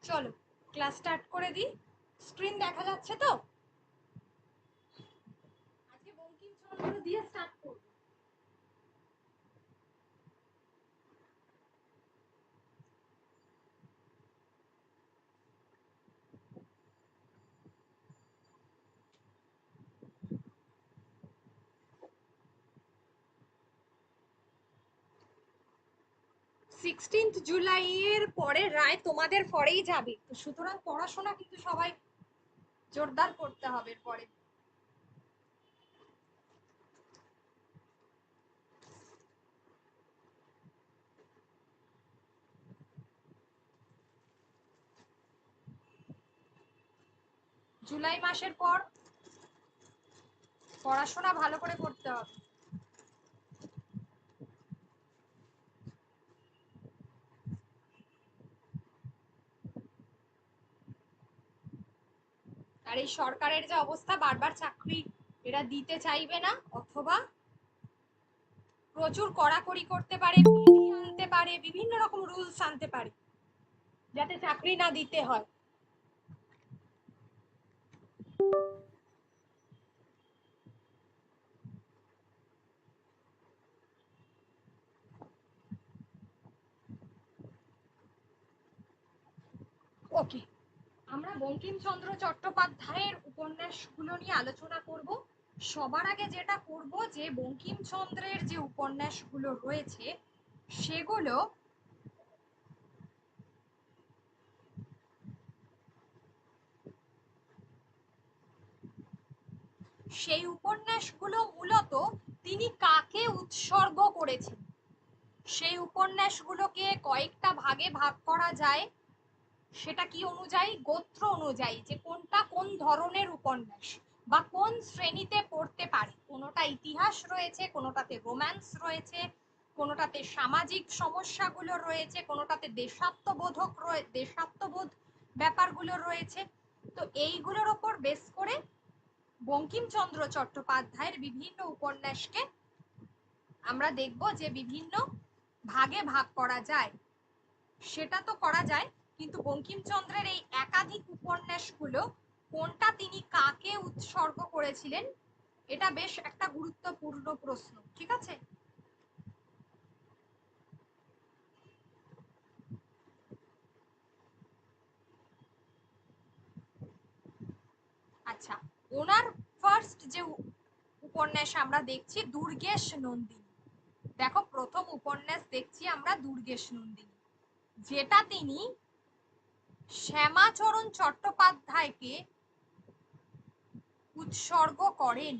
চলো class start করে দিই। স্ক্রিন দেখা যাচ্ছে তো? আজকে বঙ্কিমচন্দ্র দিয়ে স্টার্ট করব। 16 জুলাইয়ের পরে রায় তোমাদের পরেই যাবে, তো সুতরাং পড়াশোনা কিন্তু সবাই জোরদার করতে হবে পরে। জুলাই মাসের পর পড়াশোনা ভালো করে করতে হবে। আর এই সরকারের যে অবস্থা, বারবার চাকরি এরা দিতে চাইবে না, অথবা প্রচুর কড়াকড়ি করতে পারে, বিধি আনতে পারে, বিভিন্ন রকম রুলস আনতে পারে যাতে চাকরি না দিতে হয়। ওকে, আমরা বঙ্কিমচন্দ্র চট্টোপাধ্যায়ের উপন্যাসগুলো নিয়ে আলোচনা করব। সবার আগে যেটা করব, যে বঙ্কিমচন্দ্রের যে উপন্যাসগুলো রয়েছে সেগুলো সেই উপন্যাসগুলো মূলত তিনি কাকে উৎসর্গ করেছেন। সেই উপন্যাসগুলোকে কয়েকটা ভাগে ভাগ করা যায়, সেটা কি অনুযায়ী? গোত্র অনুযায়ী, যে কোনটা কোন ধরনের উপন্যাস বা কোন শ্রেণীতে পড়তে পারে। কোনোটা ইতিহাস রয়েছে, কোনোটাতে রোম্যান্স রয়েছে, কোনোটাতে সামাজিক সমস্যাগুলো রয়েছে, কোনোটাতে দেশাত্মবোধ ব্যাপারগুলো রয়েছে। তো এইগুলোর ওপর বেস করে বঙ্কিমচন্দ্র চট্টোপাধ্যায়ের বিভিন্ন উপন্যাসকে আমরা দেখব যে বিভিন্ন ভাগে ভাগ করা যায়। সেটা তো করা যায়, কিন্তু বঙ্কিমচন্দ্রের এই একাধিক উপন্যাসগুলো কোনটা তিনি কাকে উৎসর্গ করেছিলেন, এটা বেশ একটা গুরুত্বপূর্ণ প্রশ্ন। ঠিক আছে? আচ্ছা, ওনার ফার্স্ট যে উপন্যাস আমরা দেখছি দুর্গেশ নন্দিনী। দেখো, প্রথম উপন্যাস দেখছি আমরা দুর্গেশ নন্দিনী, যেটা তিনি শ্যামাচরণ চট্টোপাধ্যায়কে উৎসর্গ করেন।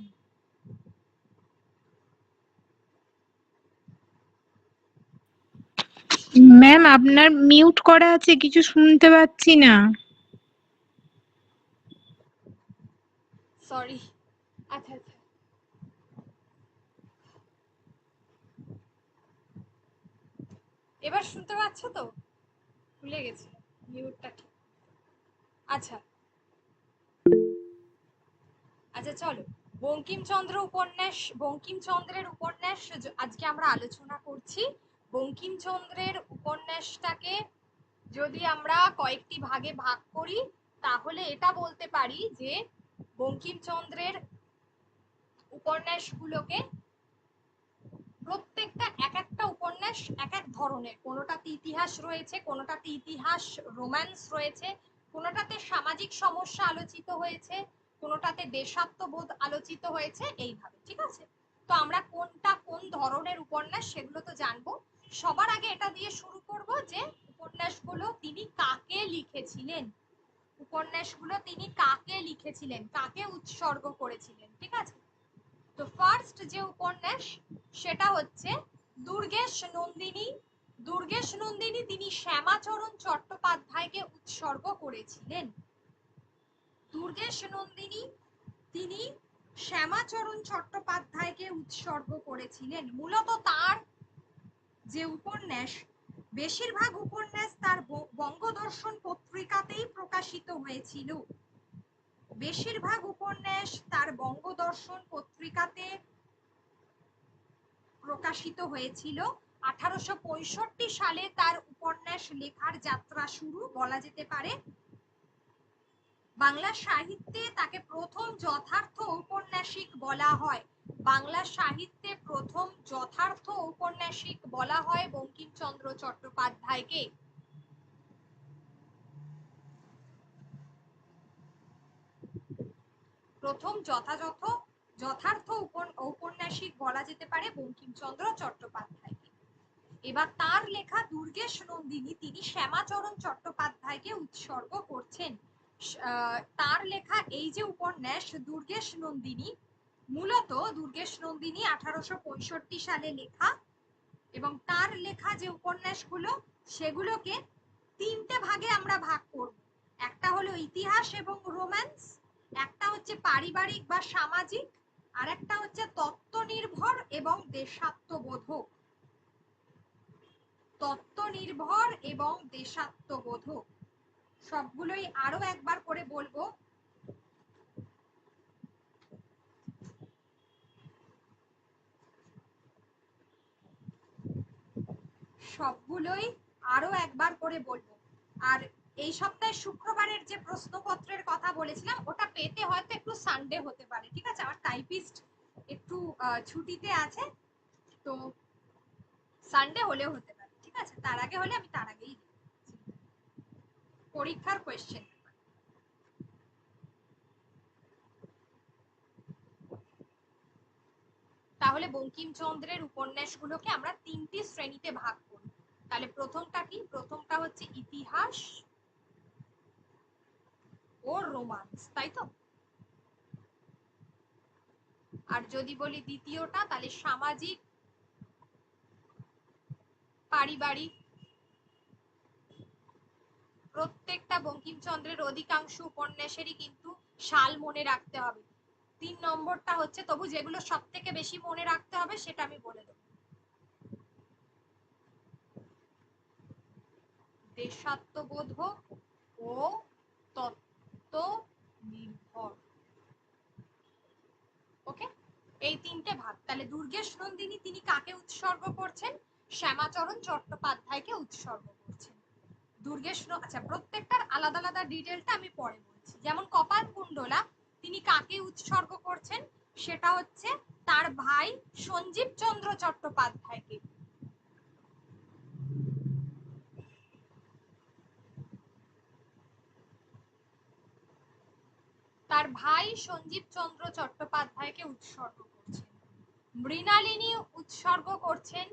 ম্যাম, আপনার মিউট করা আছে, কিছু শুনতে পাচ্ছি না। সরি। আচ্ছা আচ্ছা, এবার শুনতে পাচ্ছ তো? ভুলে গেছি মিউটটা ঠিক। আচ্ছা আচ্ছা, চলো বঙ্কিমচন্দ্রের উপন্যাস আজকে আমরা আলোচনা করছি। বঙ্কিমচন্দ্রের উপন্যাসটাকে যদি আমরা কয়েকটি ভাগে ভাগ করি, তাহলে এটা বলতে পারি যে বঙ্কিমচন্দ্রের উপন্যাসগুলোকে প্রত্যেকটা এক একটা উপন্যাস এক এক ধরনের। কোনোটাতে ইতিহাস রয়েছে, কোনোটাতে ইতিহাস রোম্যান্স রয়েছে, কোনোটাতে সামাজিক সমস্যা আলোচিত হয়েছে, কোনোটাতে দেশাত্মবোধ আলোচিত হয়েছে, এইভাবে। ঠিক আছে? তো আমরা কোনটা কোন ধরনের উপন্যাস সেগুলো তো জানবো। সবার আগে এটা দিয়ে শুরু করব যে উপন্যাসগুলো তিনি কাকে লিখেছিলেন। উপন্যাসগুলো তিনি কাকে লিখেছিলেন, কাকে উৎসর্গ করেছিলেন। ঠিক আছে? তো ফার্স্ট যে উপন্যাস সেটা হচ্ছে দুর্গেশ নন্দিনী। দুর্গেশ নন্দিনী তিনি শ্যামাচরণ চট্টোপাধ্যায়কে উৎসর্গ করেছিলেন। দুর্গেশ নন্দিনী তিনি শ্যামাচরণ চট্টোপাধ্যায়কে উৎসর্গ করেছিলেন। মূলত তার যে উপন্যাস, বেশিরভাগ উপন্যাস তার বঙ্গদর্শন পত্রিকাতেই প্রকাশিত হয়েছিল। বেশিরভাগ উপন্যাস তার বঙ্গদর্শন পত্রিকাতে প্রকাশিত হয়েছিল। 1865 সালে তার উপন্যাস উপন্যাস লেখার যাত্রা শুরু বলা যেতে পারে। বাংলা সাহিত্যে তাকে প্রথম যথার্থ ঔপন্যাসিক বলা হয়। বাংলা সাহিত্যে প্রথম যথার্থ ঔপন্যাসিক বলা হয় বঙ্কিমচন্দ্র চট্টোপাধ্যায়কে। প্রথম যথার্থ ঔপন্যাসিক বলা যেতে পারে বঙ্কিমচন্দ্র চট্টোপাধ্যায়কে। এবার তার লেখা দুর্গেশ নন্দিনী তিনি শ্যামাচরণ চট্টোপাধ্যায়কে উৎসর্গ করছেন। তার লেখা এই যে উপন্যাস দুর্গেশ নন্দিনী, মূলত দুর্গেশ নন্দিনী 1865 সালে লেখা, এবং তার লেখা যে উপন্যাসগুলো সেগুলোকে তিনটে ভাগে আমরা ভাগ করব। একটা হলো ইতিহাস এবং রোম্যান্স, একটা হচ্ছে পারিবারিক বা সামাজিক, আর একটা হচ্ছে তত্ত্ব নির্ভর এবং দেশাত্মবোধক। তত্ত্ব নির্ভর এবং দেশাত্মবোধক সবগুলোই আরো একবার করে বলবো। সবগুলোই আরো একবার করে বলবো। আর এই সপ্তাহে শুক্রবারের যে প্রশ্নপত্রের কথা বলেছিলাম ওটা পেতে হয়তো একটু সানডে হতে পারে, ঠিক আছে? আমার টাইপিস্ট একটু ছুটিতে আছে, তো সানডে হলেও হতে পারে, ঠিক আছে? তার আগে হলে আমি তার আগেই পরীক্ষার কোয়েশ্চেন। তাহলে বঙ্কিমচন্দ্রের উপন্যাসগুলোকে আমরা তিনটি শ্রেণীতে ভাগ করব। তাহলে প্রথমটা কি? প্রথমটা হচ্ছে ইতিহাস ও রোমান্স, তাই তো? আর যদি বলি দ্বিতীয়টা, তাহলে সামাজিক, পারিবারিক। প্রত্যেকটা বঙ্কিমচন্দ্রের অধিকাংশ উপন্যাসেরই কিন্তু সাল মনে রাখতে হবে। 3 নম্বরটা হচ্ছে, তবু যেগুলো সব থেকে বেশি মনে রাখতে হবে সেটা আমি বলে দেব, দেশাত্মবোধক ও তত্ত্ব নির্ভর। ওকে, এই তিনটে ভাগ। তাহলে দুর্গেশ নন্দিনী তিনি কাকে উৎসর্গ করছেন? শ্যামাচরণ চট্টোপাধ্যায়কে উৎসর্গ করছেন। আচ্ছা, প্রত্যেকটার আলাদা আলাদা ডিটেলটা আমি পরে বলছি। যেমন কপালকুণ্ডলা তিনি কাকে উৎসর্গ করছেন? সেটা হচ্ছে তার ভাই সঞ্জীব চন্দ্র চট্টোপাধ্যায়কে। তার ভাই সঞ্জীব চন্দ্র চট্টোপাধ্যায়কে উৎসর্গ করছেন। মৃণালিনী উৎসর্গ করছেন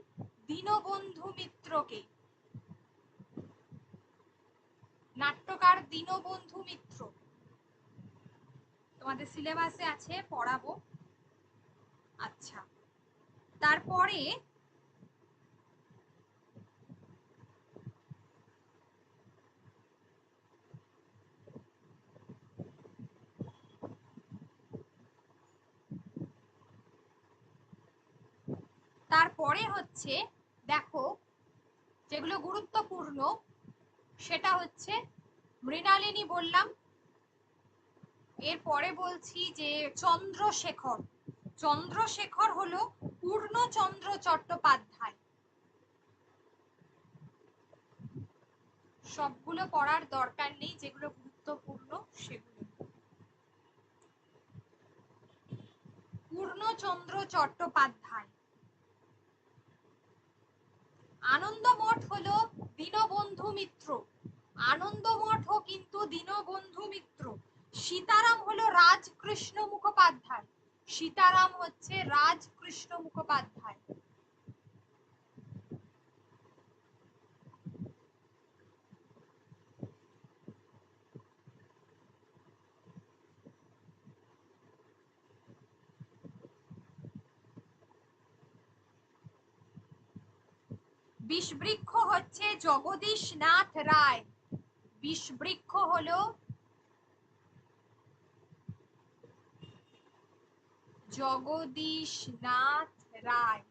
দীনবন্ধু মিত্রকে, নাট্যকার দীনবন্ধু মিত্র। তোমাদের সিলেবাসে আছে, পড়াবো। আচ্ছা, তারপরে হচ্ছে দেখো যেগুলো গুরুত্বপূর্ণ সেটা হচ্ছে মৃণালিনী বললাম, এরপরে বলছি যে চন্দ্রশেখর। চন্দ্রশেখর হলো পূর্ণচন্দ্র চট্টোপাধ্যায়। সবগুলো পড়ার দরকার নেই, যেগুলো গুরুত্বপূর্ণ সেগুলো। পূর্ণচন্দ্র চট্টোপাধ্যায়। আনন্দমঠ হলো দীনবন্ধু মিত্র। আনন্দমঠও কিন্তু দীনবন্ধু মিত্র। সীতারাম হলো রাজকৃষ্ণ মুখোপাধ্যায়। সীতারাম হচ্ছে রাজকৃষ্ণ মুখোপাধ্যায়। বিষবৃক্ষ হচ্ছে জগদীশ নাথ রায়। বিষবৃক্ষ হলো জগদীশ নাথ রায়,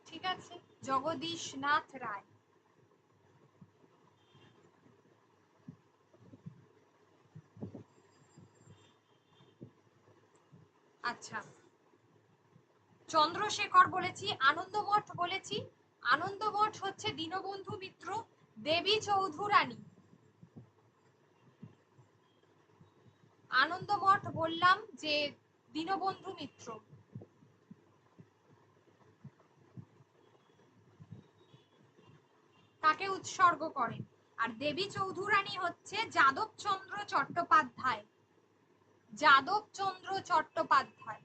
ঠিক আছে? জগদীশ নাথ রায়। আচ্ছা, চন্দ্রশেখর বলেছি, আনন্দমঠ বলেছি। আনন্দমঠ হচ্ছে দীনবন্ধু মিত্র, দেবী চৌধুরানী। আনন্দমঠ বললাম যে দীনবন্ধু মিত্র। তাকে উৎসর্গ করেন। আর দেবী চৌধুরানী হচ্ছে যাদবচন্দ্র চট্টোপাধ্যায়। যাদবচন্দ্র চট্টোপাধ্যায়।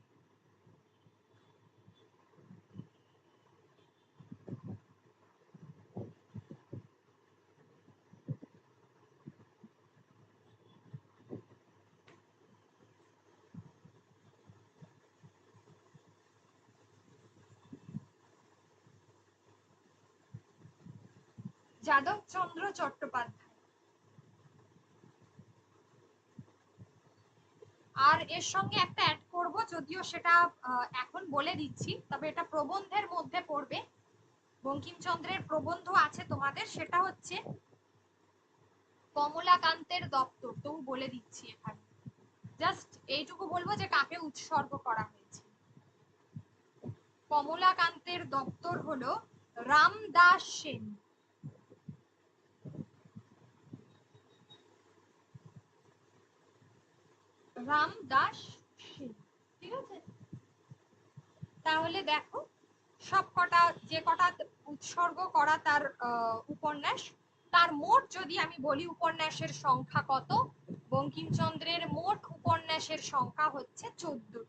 যাদবচন্দ্র চট্টোপাধ্যায়। আর এর সঙ্গে একটা অ্যাড করব, যদিও সেটা এখন বলে দিচ্ছি, তবে এটা প্রবন্ধের মধ্যে পড়বে। বঙ্কিমচন্দ্রের প্রবন্ধ আছে তোমাদের, সেটা হচ্ছে কমলাকান্তের দপ্তর। তো বলে দিচ্ছি এখানে, জাস্ট এইটুকু বলবো যে কাকে উৎসর্গ করা হয়েছে। কমলাকান্তের দপ্তর হলো রামদাস সেন। রামদাস সেন, ঠিক আছে। তাহলে দেখো সব কটা, যে কটা উৎসর্গ করা তার উপন্যাস, তার মোট যদি আমি বলি উপন্যাসের সংখ্যা কত, বঙ্কিমচন্দ্রের মোট উপন্যাসের সংখ্যা হচ্ছে 14টি।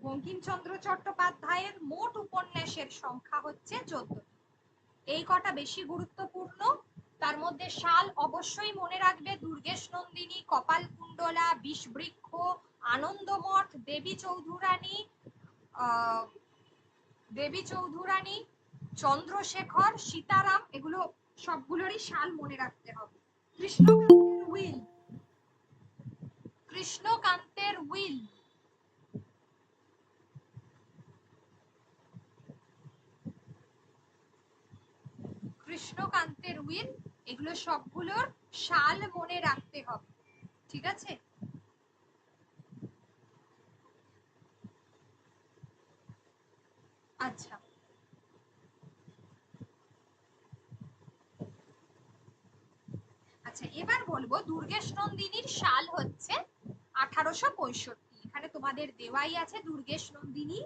বঙ্কিমচন্দ্র চট্টোপাধ্যায়ের মোট উপন্যাসের সংখ্যা হচ্ছে 14টি। এই কটা বেশি গুরুত্বপূর্ণ। তার মধ্যে সাল অবশ্যই মনে রাখবে, দুর্গেশ নন্দিনী, কপালকুণ্ডলা, বিষবৃক্ষ, আনন্দমঠ, দেবী চৌধুরানী, চন্দ্রশেখর, সীতারাম, এগুলো সবগুলোরই সাল মনে রাখতে হবে। কৃষ্ণকান্তের উইল, কৃষ্ণকান্তের উইল, কৃষ্ণকান্তের উইল, এগুলো সবগুলোর সাল মনে রাখতে হবে, ঠিক আছে। আচ্ছা, আচ্ছা এবার বলবো দুর্গেশ নন্দিনীর সাল হচ্ছে 1865। এখানে তোমাদের দেওয়াই আছে দুর্গেশ নন্দিনী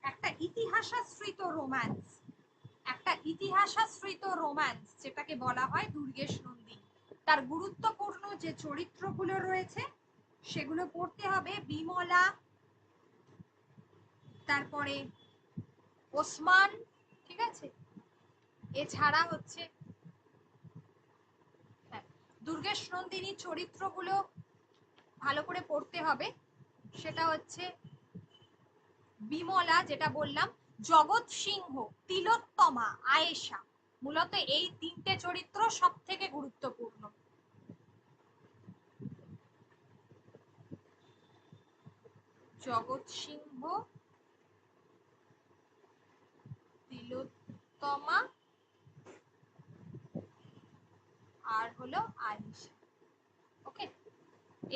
একটা ইতিহাসাশ্রিত রোম্যান্স, একটা ইতিহাসাশ্রিত রোম্যান্স যেটাকে বলা হয় দুর্গেশ নন্দিনী। তার গুরুত্বপূর্ণ যে চরিত্রগুলো রয়েছে সেগুলো পড়তে হবে, বিমলা, তারপরে ওসমান, ঠিক আছে। এছাড়া হচ্ছে দুর্গেশ নন্দিনী চরিত্রগুলো ভালো করে পড়তে হবে, সেটা হচ্ছে বিমলা যেটা বললাম, জগৎ সিংহ, তিলোত্তমা, আয়েশা। মূলত এই তিনটে চরিত্র সব থেকে গুরুত্বপূর্ণ। জগৎ সিংহ, তিলোত্তমা আর হলো আয়েশা। ওকে,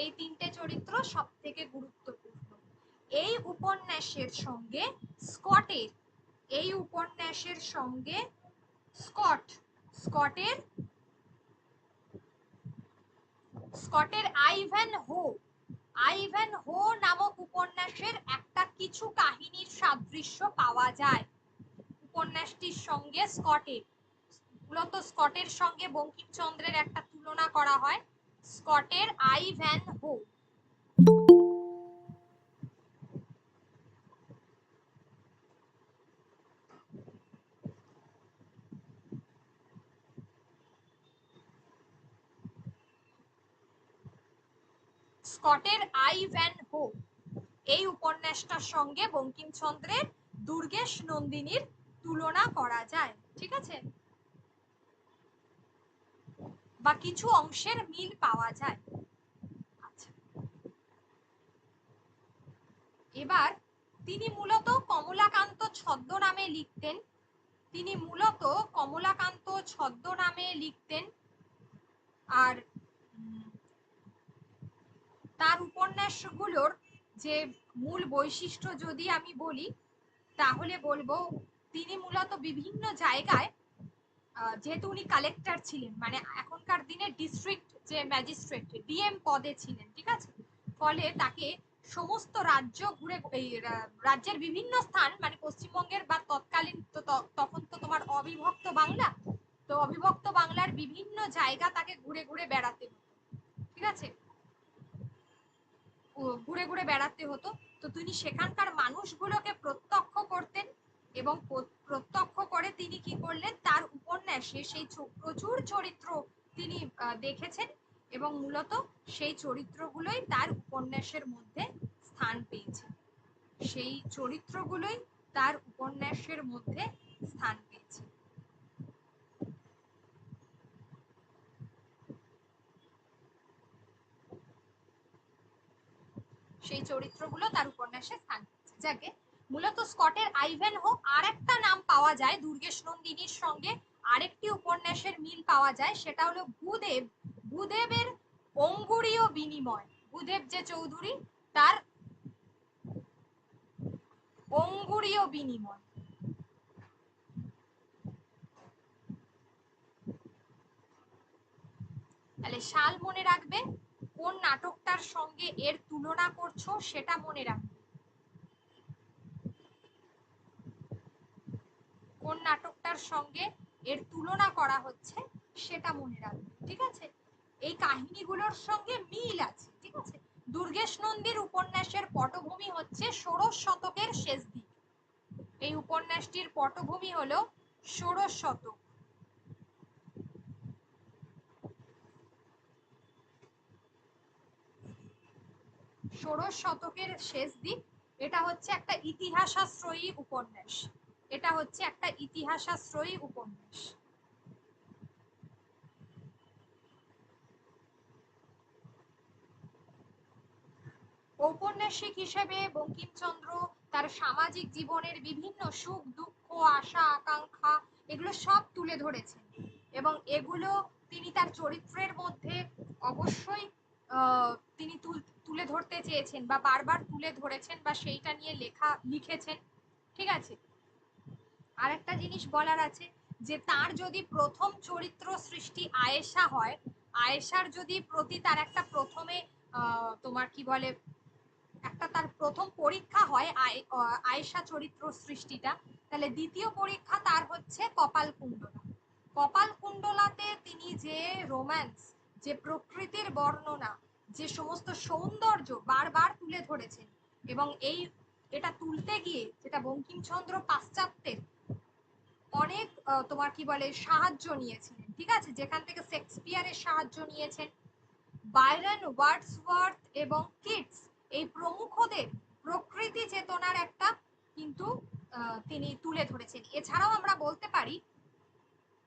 এই তিনটে চরিত্র সব থেকে গুরুত্বপূর্ণ। এই উপন্যাসের সঙ্গে স্কটের, এই উপন্যাসের সঙ্গে স্কটের আইভ্যান হো নামক উপন্যাসের একটা কিছু কাহিনীর সাদৃশ্য পাওয়া যায় উপন্যাসটির সঙ্গে। মূলত স্কটের সঙ্গে বঙ্কিমচন্দ্রের একটা তুলনা করা হয়, স্কটের আইভ্যান হো। স্কটের আইভ্যান হো এই উপন্যাসটার সঙ্গে বঙ্কিমচন্দ্রের দুর্গেশ নন্দিনীর তুলনা করা যায়, ঠিক আছে, বা কিছু অংশের মিল পাওয়া যায়। আচ্ছা, এবার তিনি মূলত কমলাকান্ত ছদ্মনামে লিখতেন। তিনি মূলত কমলাকান্ত ছদ্মনামে লিখতেন। আর তার উপন্যাসগুলোর যে মূল বৈশিষ্ট্য যদি আমি বলি, তাহলে বলবো তিনি মূলত বিভিন্ন জায়গায় যেহেতু উনি কালেক্টর ছিলেন, মানে এখনকার দিনে ডিস্ট্রিক্ট যে ম্যাজিস্ট্রেট ডিএম পদে ছিলেন, ঠিক আছে, ফলে তাকে সমস্ত রাজ্য ঘুরে, এই রাজ্যের বিভিন্ন স্থান, মানে পশ্চিমবঙ্গের বা তৎকালীন তো তখন তো তোমার অবিভক্ত বাংলা, তো অবিভক্ত বাংলার বিভিন্ন জায়গা তাকে ঘুরে ঘুরে বেড়াতে হতো, ঠিক আছে, ঘুরে ঘুরে বেড়াতে হতো। তো তিনি সেখানকার মানুষগুলোকে প্রত্যক্ষ করতেন এবং প্রত্যক্ষ করে তিনি কি করলেন, তার উপন্যাসে সেই প্রচুর চরিত্র তিনি দেখেছেন এবং মূলত সেই চরিত্রগুলোই তার উপন্যাসের মধ্যে স্থান পেয়েছে, সেই চরিত্রগুলোই তার উপন্যাসের মধ্যে স্থান পেয়েছে। সেই চরিত্রগুলো তার উপন্যাসে স্থান পেয়েছে। যাকে মূলত স্কটের আইভেনহো আর একটা নাম পাওয়া যায় দুর্গেশ নন্দিনীর সঙ্গে, আরেকটি উপন্যাসের মিল পাওয়া যায়, সেটা হলো ভূদেব, ভূদেবের অঙ্গুরীয় বিনিময়, ভূদেব যে চৌধুরী তার অঙ্গুরীয় বিনিময়। তাহলে সাল মনে রাখবে, কোন নাটকটার সঙ্গে এর তুলনা করছো সেটা মনে রাখবে, কোন নাটকটার সঙ্গে এর তুলনা করা হচ্ছে সেটা মনে রাখবে, ঠিক আছে, এই কাহিনীগুলোর সঙ্গে মিল আছে, ঠিক আছে। দুর্গেশ নন্দীর উপন্যাসের পটভূমি হচ্ছে ষোড়শ শতকের শেষ দিক, এই উপন্যাসটির পটভূমি হলো ষোড়শ শতক, ষোড়শ শতকের শেষ দিক। এটা হচ্ছে একটা ইতিহাসাশ্রয়ী উপন্যাস, এটা হচ্ছে একটা ইতিহাসাশ্রয়ী উপন্যাস। ঔপন্যাসিক হিসেবে বঙ্কিমচন্দ্র তার সামাজিক জীবনের বিভিন্ন সুখ দুঃখ আশা আকাঙ্ক্ষা এগুলো সব তুলে ধরেছেন এবং এগুলো তিনি তার চরিত্রের মধ্যে অবশ্যই তিনি তুলে ধরতে চেয়েছেন বা বারবার তুলে ধরেছেন বা সেইটা নিয়ে লিখেছেন, ঠিক আছে। আর একটা জিনিস বলার আছে যে তার যদি প্রথম চরিত্র সৃষ্টি আয়েশা হয়, আয়েশার যদি প্রতি তার একটা প্রথমে তোমার কি বলে একটা তার প্রথম পরীক্ষা হয় আয়েশা চরিত্র সৃষ্টিটা, তাহলে দ্বিতীয় পরীক্ষা তার হচ্ছে কপাল কুণ্ডলা। কপাল কুণ্ডলাতে তিনি যে রোম্যান্স, যে প্রকৃতির বর্ণনা, যে সমস্ত সৌন্দর্য বারবার তুলে ধরেছেন এবং এটা তুলতে গিয়ে যেটা বঙ্কিমচন্দ্র পাশ্চাত্যের অনেক তোমার কি বলে সাহায্য নিয়েছিলেন, ঠিক আছে, যেখান থেকে শেক্সপিয়ারের সাহায্য নিয়েছেন, বায়রন ওয়ার্ডসওয়ার্থ এবং কিটস এই প্রমুখদের প্রকৃতি চেতনার একটা কিন্তু তিনি তুলে ধরেছেন। এছাড়াও আমরা বলতে পারি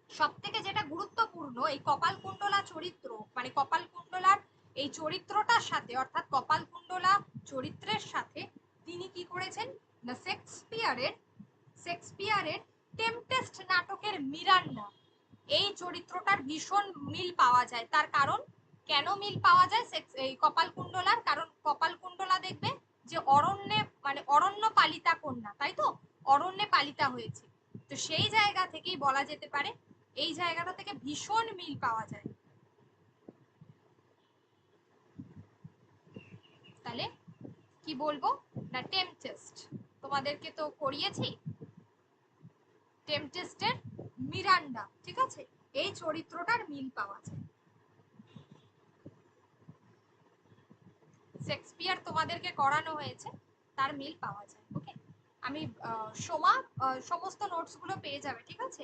সব থেকে যেটা গুরুত্বপূর্ণ এই কপালকুণ্ডলা চরিত্র, মানে কপালকুণ্ডলার এই চরিত্রটার সাথে অর্থাৎ কপালকুণ্ডলা চরিত্রের সাথে তিনি কি করেছেন না শেক্সপিয়ারের টেম্পেস্ট নাটকের মিরান্ডা এই চরিত্রটার ভীষণ মিল পাওয়া যায়। তার কারণ কেন মিল পাওয়া যায় এই কপালকুণ্ডলার, কারণ কপালকুণ্ডলা দেখবে যে অরণ্যে, মানে অরণ্য পালিতা কন্যা, তাই তো, অরণ্যে পালিতা হয়েছে, তো সেই জায়গা থেকেই বলা যেতে পারে এই জায়গাটা থেকে ভীষণ মিল পাওয়া যায়। তাহলে কি বলবো না টেম্পেস্ট, তোমাদেরকে তো করিয়েছি টেম্পেস্টের মিরান্ডা, ঠিক আছে, এই চরিত্রটার মিল পাওয়া যায়। শেক্সপিয়ার তোমাদেরকে করানো হয়েছে, তার মিল পাওয়া যায়। ওকে, আমি সোমা সমস্ত নোটস গুলো পেয়ে যাবে, ঠিক আছে,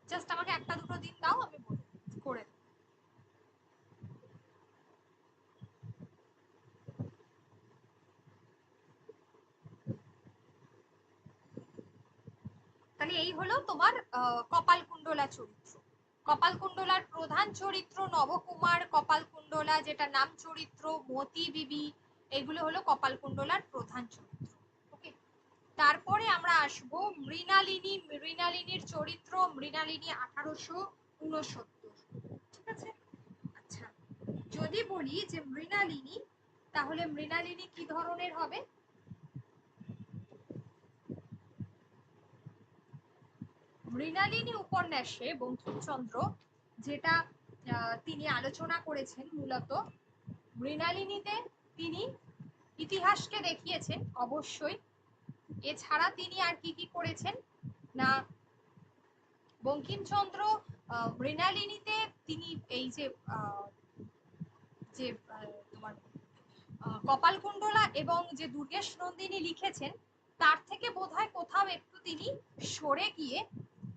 জাস্ট আমাকে একটা দুটো দিন দাও, আমি করে দেব। তাহলে এই হলো তোমার কপালকুণ্ডলা চরিত্র। কপালকুণ্ডলার প্রধান চরিত্র নবকুমার, কপালকুণ্ডলা যেটা নাম চরিত্র মতি বিবি, এগুলো হলো কপালকুণ্ডলার প্রধান চরিত্র। ওকে, তারপরে আমরা আসব মৃণালিনী, মৃণালিনীর চরিত্র মৃণালিনী 1869, ঠিক আছে। আচ্ছা, যদি বলি যে মৃণালিনী, তাহলে মৃণালিনী কি ধরনের হবে? মৃণালিনী উপন্যাসে বঙ্কিমচন্দ্র যেটা তিনি আলোচনা করেছেন, মূলত মৃণালিনীতে তিনি ইতিহাসকে দেখিয়েছেন অবশ্যই। এছাড়া তিনি আর কি কি করেছেন না, বঙ্কিমচন্দ্র মৃণালিনীতে তিনি এই যে যে তোমার কপালকুণ্ডলা এবং যে দুর্গেশ নন্দিনী লিখেছেন, তার থেকে বোধহয় কোথাও একটু তিনি সরে গিয়ে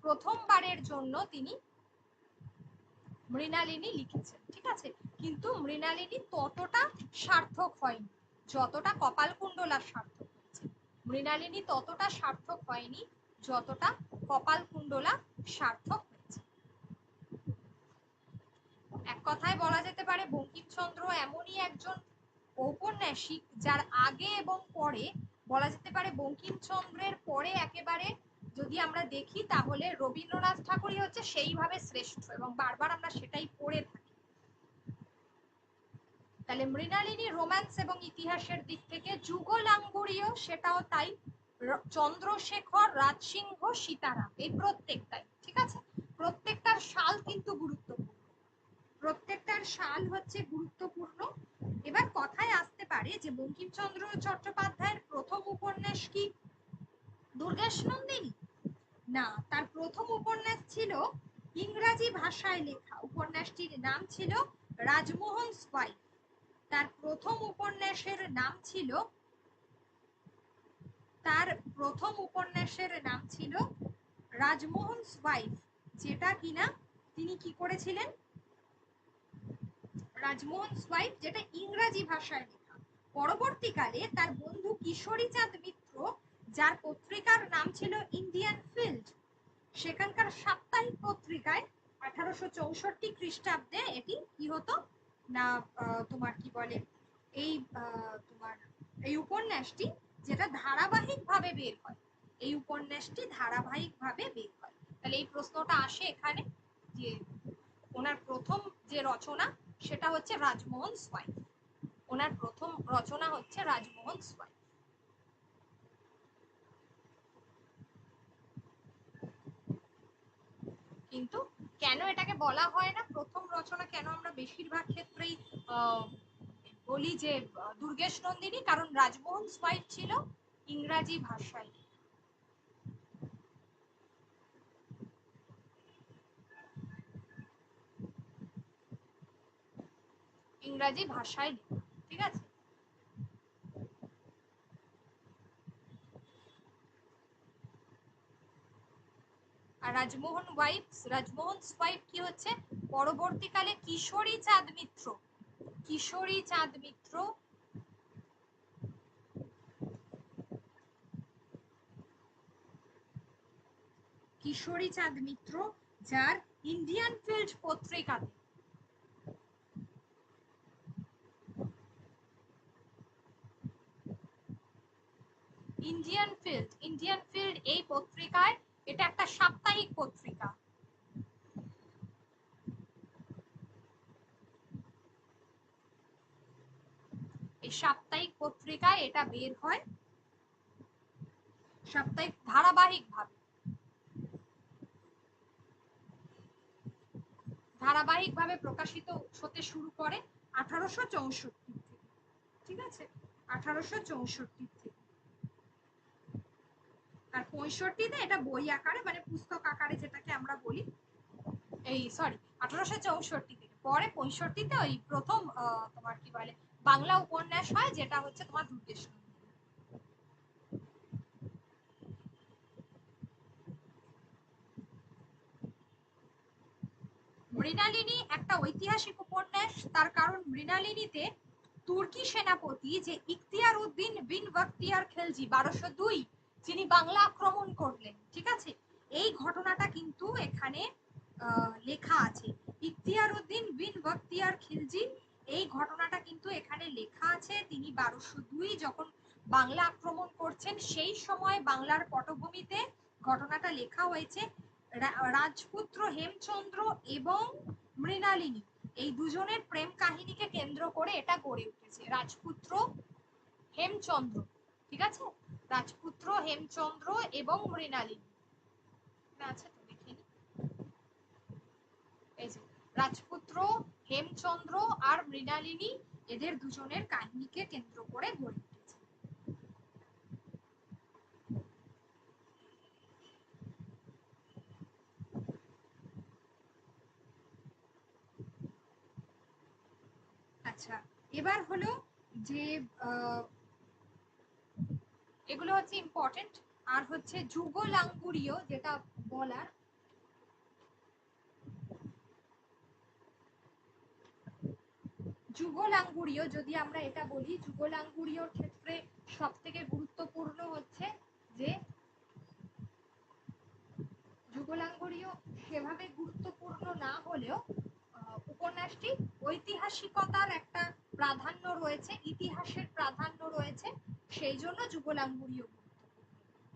প্রথমবারের জন্য তিনি মৃণালিনী লিখেছেন, ঠিক আছে। কিন্তু মৃণালিনী ততটা সার্থক হয়নি যতটা কপালকুণ্ডলা সার্থক হয়েছে। মৃণালিনী ততটা সার্থক হয়নি যতটা কপালকুণ্ডলা সার্থক হয়েছে। এক কথায় বলা যেতে পারে বঙ্কিমচন্দ্র এমনই একজন ঔপন্যাসিক যার আগে এবং পরে, বলা যেতে পারে বঙ্কিমচন্দ্রের পরে একেবারে যদি আমরা দেখি তাহলে রবীন্দ্রনাথ ঠাকুরই হচ্ছে সেইভাবে শ্রেষ্ঠ, এবং বারবার আমরা সেটাই পড়ে থাকি। তাহলে মৃণালিনী রোম্যান্স এবং ইতিহাসের দিক থেকে, যুগলাঙ্গুরীয় সেটাও তাই, চন্দ্রশেখর, রাজসিংহ, সীতারাম, এই প্রত্যেকটাই, ঠিক আছে। প্রত্যেকটার সাল কিন্তু গুরুত্বপূর্ণ, প্রত্যেকটার সাল হচ্ছে গুরুত্বপূর্ণ। এবার কথায় আসতে পারে যে বঙ্কিমচন্দ্র চট্টোপাধ্যায়ের প্রথম উপন্যাস কি দুর্গেশ নন্দিনী? না, তার প্রথম উপন্যাস ছিল ইংরাজি ভাষায় লেখা, উপন্যাসটির নাম ছিল রাজমোহনস ওয়াইফ। তার প্রথম উপন্যাসের নাম ছিল, তার প্রথম উপন্যাসের নাম ছিল রাজমোহনস ওয়াইফ, যেটা কিনা তিনি কি করেছিলেন, রাজমোহনস ওয়াইফ, যেটা ইংরাজি ভাষায় লেখা। পরবর্তীকালে তার বন্ধু কিশোরীচাঁদ মিত্র, যার পত্রিকার নাম ছিল ইন্ডিয়ান ফিল্ড, সেখানকার সাপ্তাহিক পত্রিকায় 1864 খ্রিস্টাব্দে এটি কি হতো না, তোমার কি বলে, এই তোমার এই উপন্যাসটি যেটা ধারাবাহিক ভাবে বের হয়, এই উপন্যাসটি ধারাবাহিক ভাবে বের হয়। তাহলে এই প্রশ্নটা আসে এখানে যে ওনার প্রথম যে রচনা সেটা হচ্ছে রাজমোহন ওয়াইফ, ওনার প্রথম রচনা হচ্ছে রাজমোহন ওয়াইফ। কিন্তু কেন এটাকে বলা হয় না প্রথম রচনা, কেন আমরা বেশিরভাগ ক্ষেত্রেই বলি যে দুর্গেশ নন্দিনী, কারণ রাজমোহন ওয়াইফ ছিল ইংরাজি ভাষায়, ইংরাজি ভাষায়, ঠিক আছে। আর রাজমোহন ওয়াইফ কি হচ্ছে পরবর্তীকালে কিশোরী চাঁদ মিত্র, কিশোরী চাঁদ মিত্র কিশোরী চাঁদ মিত্র, যার ইন্ডিয়ান ফিল্ড পত্রিকাতে, ইন্ডিয়ান ফিল্ড এই পত্রিকায়, এটা একটা সাপ্তাহিক পত্রিকা, এই সাপ্তাহিক পত্রিকায় এটা বের হয় সাপ্তাহিক ধারাবাহিকভাবে প্রকাশিত হতে শুরু করে 1864 থেকে, ঠিক আছে, 1864 থেকে। আর 65-তে এটা বই আকারে, মানে পুস্তক আকারে যেটাকে আমরা বলি, এই সরি 1864 থেকে, পরে 65-তে ওই প্রথম তোমার কি বলে বাংলা উপন্যাস হয়, যেটা হচ্ছে তোমার দুর্গেশ নন্দিনী। মৃণালিনী একটা ঐতিহাসিক উপন্যাস, তার কারণ মৃণালিনীতে তুর্কি সেনাপতি যে ইখতিয়ার উদ্দিন বিন বখতিয়ার খিলজি 1202, যিনি বাংলা আক্রমণ করলেন, ঠিক আছে, এই ঘটনাটা কিন্তু এখানে লেখা আছে। ইখতিয়ার উদ্দিন বিন বখতিয়ার খিলজি, এই ঘটনাটা কিন্তু এখানে লেখা আছে। তিনি 1202 যখন বাংলা আক্রমণ করছেন, সেই সময় বাংলার পটভূমিতে ঘটনাটা লেখা হয়েছে। রাজপুত্র হেমচন্দ্র এবং মৃণালিনী, এই দুজনের প্রেম কাহিনীকে কেন্দ্র করে এটা গড়ে উঠেছে। রাজপুত্র হেমচন্দ্র, ঠিক আছে, রাজপুত্র হেমচন্দ্র এবং মৃণালিনী, আছে তো। রাজপুত্র, হেমচন্দ্র আর মৃণালিনী, এদের দুজনের কাহিনীকে কেন্দ্র করে গড়ে উঠেছে। আচ্ছা, এবার হলো যে এগুলো হচ্ছে ইম্পর্টেন্ট। আর হচ্ছে যুগলাঙ্গুরীয়, যেটা বলার, যুগলাঙ্গুরীয় যদি আমরা এটা বলি, যুগলাঙ্গুরীয় ক্ষেত্রে সব থেকে গুরুত্বপূর্ণ হচ্ছে যে যুগলাঙ্গুরীয় সেভাবে গুরুত্বপূর্ণ না হলেও উপন্যাসটি ঐতিহাসিকতার একটা প্রাধান্য রয়েছে, ইতিহাসের প্রাধান্য রয়েছে, সেই জন্য যুগলাঙ্গুরীয় গুরুত্বপূর্ণ।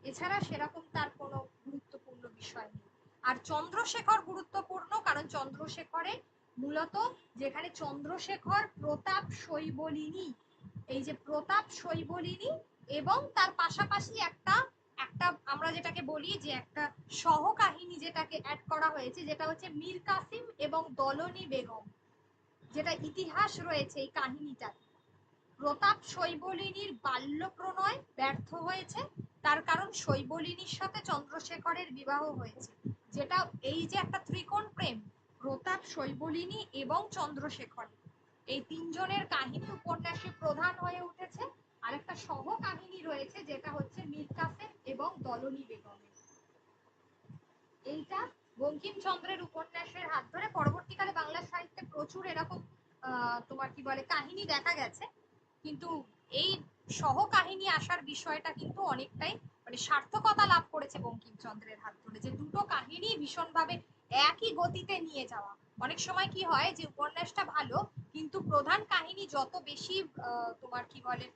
এছাড়া সেরকম তার কোনো গুরুত্বপূর্ণ বিষয় নেই। আর চন্দ্রশেখর গুরুত্বপূর্ণ, কারণ চন্দ্রশেখরে মূলত, যেখানে চন্দ্রশেখর প্রতাপ শৈবলিনী, এই যে প্রতাপ শৈবলিনী এবং তার পাশাপাশি একটা একটা আমরা যেটাকে বলি যে একটা সহকাহিনী যেটাকে অ্যাড করা হয়েছে, যেটা হচ্ছে মীর কাসিম এবং দলনী বেগম, যেটা ইতিহাস রয়েছে এই কাহিনীটা। প্রতাপ শৈবলিনীর বাল্য প্রণয় ব্যর্থ হয়েছে, তার কারণ শৈবলিনীর সাথে চন্দ্রশেখরের বিবাহ হয়েছে, যেটা এই যে একটা ত্রিকোণ প্রেম, প্রতাপ, শৈবলিনী এবং চন্দ্রশেখর, এই তিনজনের কাহিনী উপন্যাসে প্রধান হয়ে উঠেছে। আর একটা সহ কাহিনী রয়েছে যেটা হচ্ছে মীর কাসেম এবং দলনী বেগমের। এইটা বঙ্কিমচন্দ্রের উপন্যাসের হাত ধরে পরবর্তীকালে বাংলা সাহিত্যে প্রচুর এরকম তোমার কি বলে কাহিনী দেখা গেছে, কিন্তু এই সহ কাহিনী আসার বিষয়টা কিন্তু অনেকটাই মানে সার্থকতা লাভ করেছে বঙ্কিমচন্দ্রের হাত ধরে, যে দুটো কাহিনী ভীষণভাবে একই গতিতে নিয়ে যাওয়া। অনেক সময় কি হয় যে উপন্যাসটা ভালো, কিন্তু প্রধান কাহিনী যত বেশি তোমার কি বলে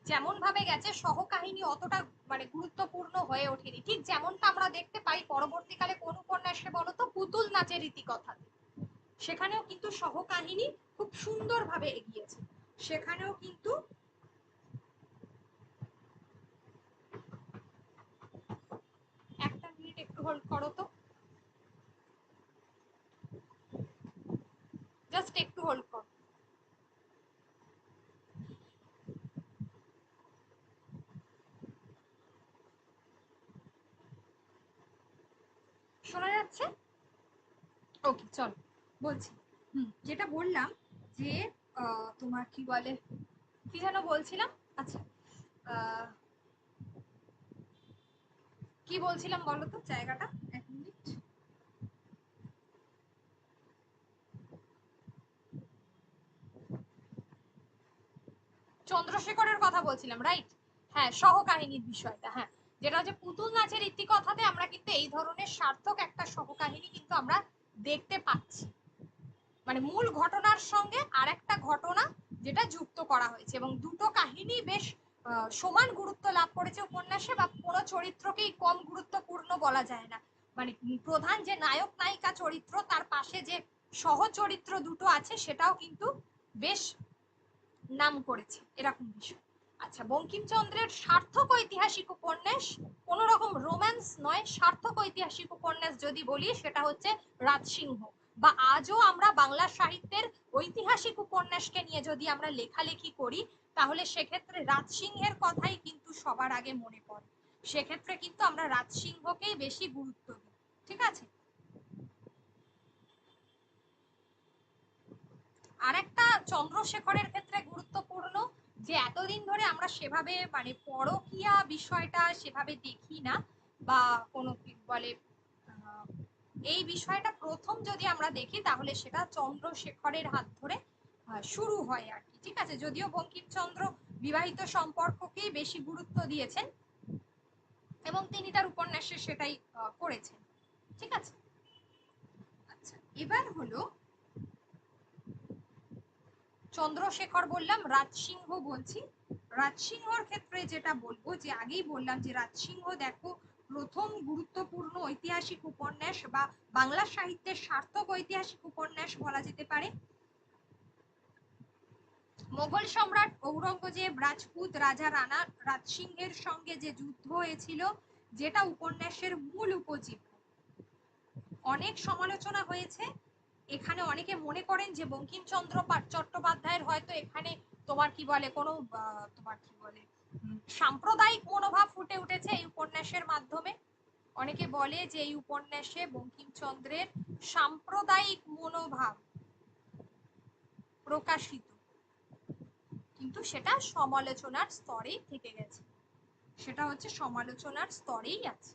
যেমন ভাবে গেছে, সহ কাহিনী অতটা মানে গুরুত্বপূর্ণ হয়ে ওঠেনি। ঠিক যেমনটা আমরা দেখতে পাই পরবর্তীকালে কোন উপন্যাসে বলতো, পুতুল নাচের ইতিকথা, সেখানেও কিন্তু সহ কাহিনী খুব সুন্দরভাবে এগিয়েছে। সেখানেও কিন্তু একটা মিনিট একটু হোল্ড করো তো, জাস্ট একটু হোল্ড করো। শোনা যাচ্ছে? ওকে, চলো বলছি। যেটা বললাম যে তোমার কি বলে, কি যেন বলছিলাম। আচ্ছা, কি বলছিলাম বলো তো জায়গাটা, এক মিনিট। চন্দ্রশেখরের কথা বলছিলাম, রাইট? হ্যাঁ, সহকাহিনীর বিষয়টা, হ্যাঁ, যেটা হচ্ছে পুতুল নাচের ইতিকথাতে আমরা কিন্তু এই ধরনের সার্থক একটা সহকাহিনী কিন্তু আমরা দেখতে পাচ্ছি, মানে মূল ঘটনার সঙ্গে আরেকটা ঘটনা যেটা যুক্ত করা হয়েছে, এবং দুটো কাহিনী বেশ সমান গুরুত্ব লাভ করেছে উপন্যাসে, বা কোনো চরিত্রকেই কম গুরুত্বপূর্ণ বলা যায় না। মানে প্রধান যে নায়ক নায়িকা চরিত্র, তার পাশে যে সহ চরিত্র দুটো আছে, সেটাও কিন্তু বেশ নাম করেছে, এরকম বিষয়। আচ্ছা, বঙ্কিমচন্দ্রের সার্থক ঐতিহাসিক উপন্যাস, কোন রকম রোম্যান্স নয়, সার্থক ঐতিহাসিক উপন্যাস যদি বলি সেটা হচ্ছে রাজসিংহ। বা আজও আমরা বাংলা সাহিত্যের ঐতিহাসিক উপন্যাসকে নিয়ে যদি আমরা লেখালেখি করি, তাহলে সেক্ষেত্রে রাজসিংহের কথাই কিন্তু সবার আগে মনে পড়ে। সেক্ষেত্রে কিন্তু আমরা রাজসিংহকেই বেশি গুরুত্ব দিই। ঠিক আছে। আরেকটা চন্দ্রশেখরের ক্ষেত্রে গুরুত্বপূর্ণ, যে এতদিন ধরে আমরা সেভাবে মানে পরকীয়া বিষয়টা সেভাবে দেখি না, বা কোনো কি বলে এই বিষয়টা প্রথম যদি আমরা দেখি, তাহলে সেটা চন্দ্রশেখরের হাত ধরে শুরু হয় আর কি। ঠিক আছে, যদিও বঙ্কিমচন্দ্র বিবাহিত সম্পর্ককেই বেশি গুরুত্ব দিয়েছেন এবং তিনি তার উপন্যাসে সেটাই করেছেন। ঠিক আছে। আচ্ছা, এবার হলো চন্দ্রশেখর বললাম, রাজসিংহ বলছি। রাজসিংহর ক্ষেত্রে যেটা বলবো, যে আগেই বললাম যে রাজসিংহ দেখো প্রথম গুরুত্বপূর্ণ ঐতিহাসিক উপন্যাস, বা বাংলা সাহিত্যের সার্থক ঐতিহাসিক উপন্যাস বলা যেতে পারে। মোগল সম্রাট ঔরঙ্গজেব রাজপুত রাজা রানা রাজসিংহের সঙ্গে যে যুদ্ধ হয়েছিল, যেটা উপন্যাসের মূল উপজীব্য, অনেক সমালোচনা হয়েছে এখানে অনেকে মনে করেন যে বঙ্কিমচন্দ্র চট্টোপাধ্যায়ের হয়তো এখানে তোমার কি বলে কোনো তোমার কি বলে সাম্প্রদায়িক মনোভাব ফুটে উঠেছে এই উপন্যাসের মাধ্যমে। অনেকে বলে যে এই উপন্যাসে বঙ্কিমচন্দ্রের সাম্প্রদায়িক মনোভাব প্রকাশিত, কিন্তু সেটা সমালোচনার স্তরেই থেকে গেছে, সেটা হচ্ছে সমালোচনার স্তরেই আছে,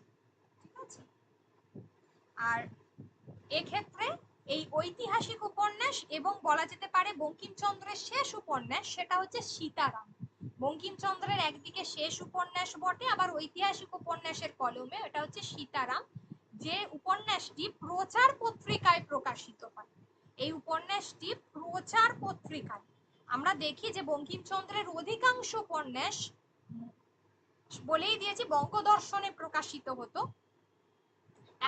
ঠিক আছে। আর এক্ষেত্রে এই ঐতিহাসিক উপন্যাস এবং বলা যেতে পারে বঙ্কিমচন্দ্রের শেষ উপন্যাস সেটা হচ্ছে সীতারাম। বঙ্কিমচন্দ্রের একদিকে শেষ উপন্যাস বটে, আবার ঐতিহাসিক উপন্যাসের কলমে এটা হচ্ছে সীতারাম, যে উপন্যাসটি প্রচার পত্রিকায় প্রকাশিত হয়। এই উপন্যাসটি প্রচার পত্রিকায় আমরা দেখি যে বঙ্কিমচন্দ্রের অধিকাংশ উপন্যাস বলেই দিয়েছি বঙ্গদর্শনে প্রকাশিত হতো,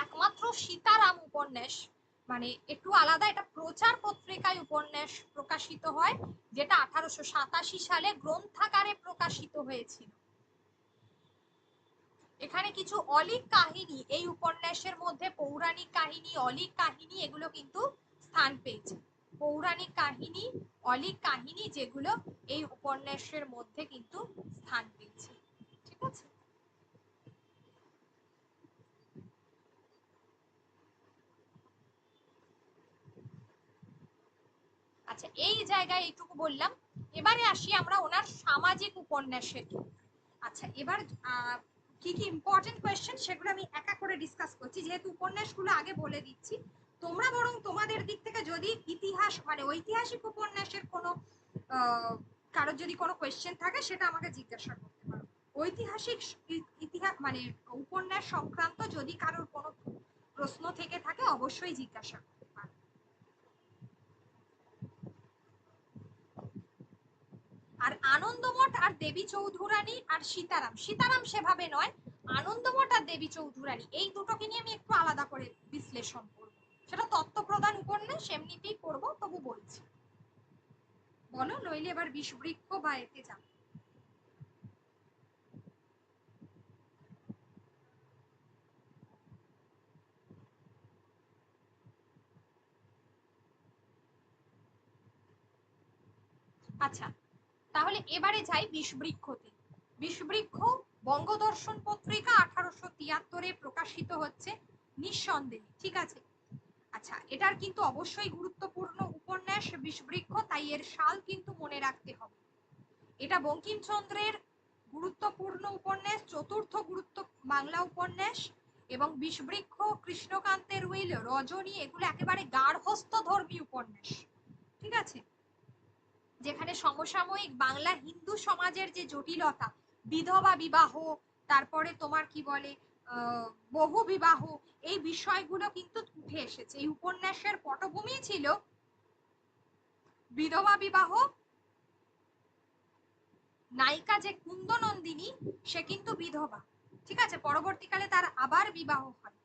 একমাত্র সীতারাম উপন্যাস মানে একটু আলাদা, এটা প্রচার পত্রিকায় উপন্যাস প্রকাশিত হয়, যেটা 1887 সালে গ্রন্থাকারে প্রকাশিত হয়েছিল। এখানে কিছু অলীক কাহিনী এই উপন্যাসের মধ্যে, পৌরাণিক কাহিনী, অলীক কাহিনী এগুলো কিন্তু স্থান পেয়েছে। পৌরাণিক কাহিনী, অলীক কাহিনী যেগুলো এই উপন্যাসের মধ্যে কিন্তু স্থান পেয়েছে, ঠিক আছে। আচ্ছা, এই জায়গায় এইটুকু বললাম। এবারে আসি আমরা ওনার সামাজিক উপন্যাসের। আচ্ছা, এবার কি কি ইম্পর্টেন্ট কোয়েশ্চেন সেগুলো আমি একা করে ডিসকাস করছি, যেহেতু উপন্যাসগুলো আগে বলে দিচ্ছি। তোমরা বরং তোমাদের দিক থেকে যদি ইতিহাস মানে ঐতিহাসিক উপন্যাসের কোনো কারোর যদি কোনো কোয়েশ্চেন থাকে সেটা আমাকে জিজ্ঞাসা করতে পারো। ঐতিহাসিক ইতিহাস মানে উপন্যাস সংক্রান্ত যদি কারোর কোনো প্রশ্ন থেকে থাকে অবশ্যই জিজ্ঞাসা করতে পারো। আর আনন্দমঠ আর দেবী চৌধুরানী আর সীতারাম, সীতারাম সেভাবে নয়, আনন্দমঠ আর দেবী চৌধুরানী এই দুটোকে নিয়ে আমি একটু আলাদা করে বিশ্লেষণ করব, সেটা তত্ত্বপ্রদান উপন্যাস এমনিতেই করব, তবু বলছি। বলো, নইলে এবার বিষবৃক্ষ বা এতে যাব। আচ্ছা, তাহলে এবারে যাই বিষবৃক্ষতে। বিষবৃক্ষ বঙ্গদর্শন পত্রিকা 1873-এ প্রকাশিত হচ্ছে, নিঃসন্দেহে, ঠিক আছে। আচ্ছা, এটার কিন্তু অবশ্যই গুরুত্বপূর্ণ উপন্যাস বিষবৃক্ষ, তাই এর সাল কিন্তু মনে রাখতে হবে। এটা বঙ্কিমচন্দ্রের গুরুত্বপূর্ণ উপন্যাস, চতুর্থ বাংলা উপন্যাস, এবং বিষবৃক্ষ, কৃষ্ণকান্তের উইল, রজনী এগুলো একেবারে গার্হস্থ্য ধর্মী উপন্যাস, ঠিক আছে। যেখানে সমসাময়িক বাংলা হিন্দু সমাজের যে জটিলতা, বিধবা বিবাহ, তারপরে তোমার কি বলে বহু বিবাহ, এই বিষয়গুলো কিন্তু উঠে এসেছে। এই উপন্যাসের পটভূমি ছিল বিধবা বিবাহ। নায়িকা যে কুন্দনন্দিনী সে কিন্তু বিধবা, ঠিক আছে, পরবর্তীকালে তার আবার বিবাহ হয়।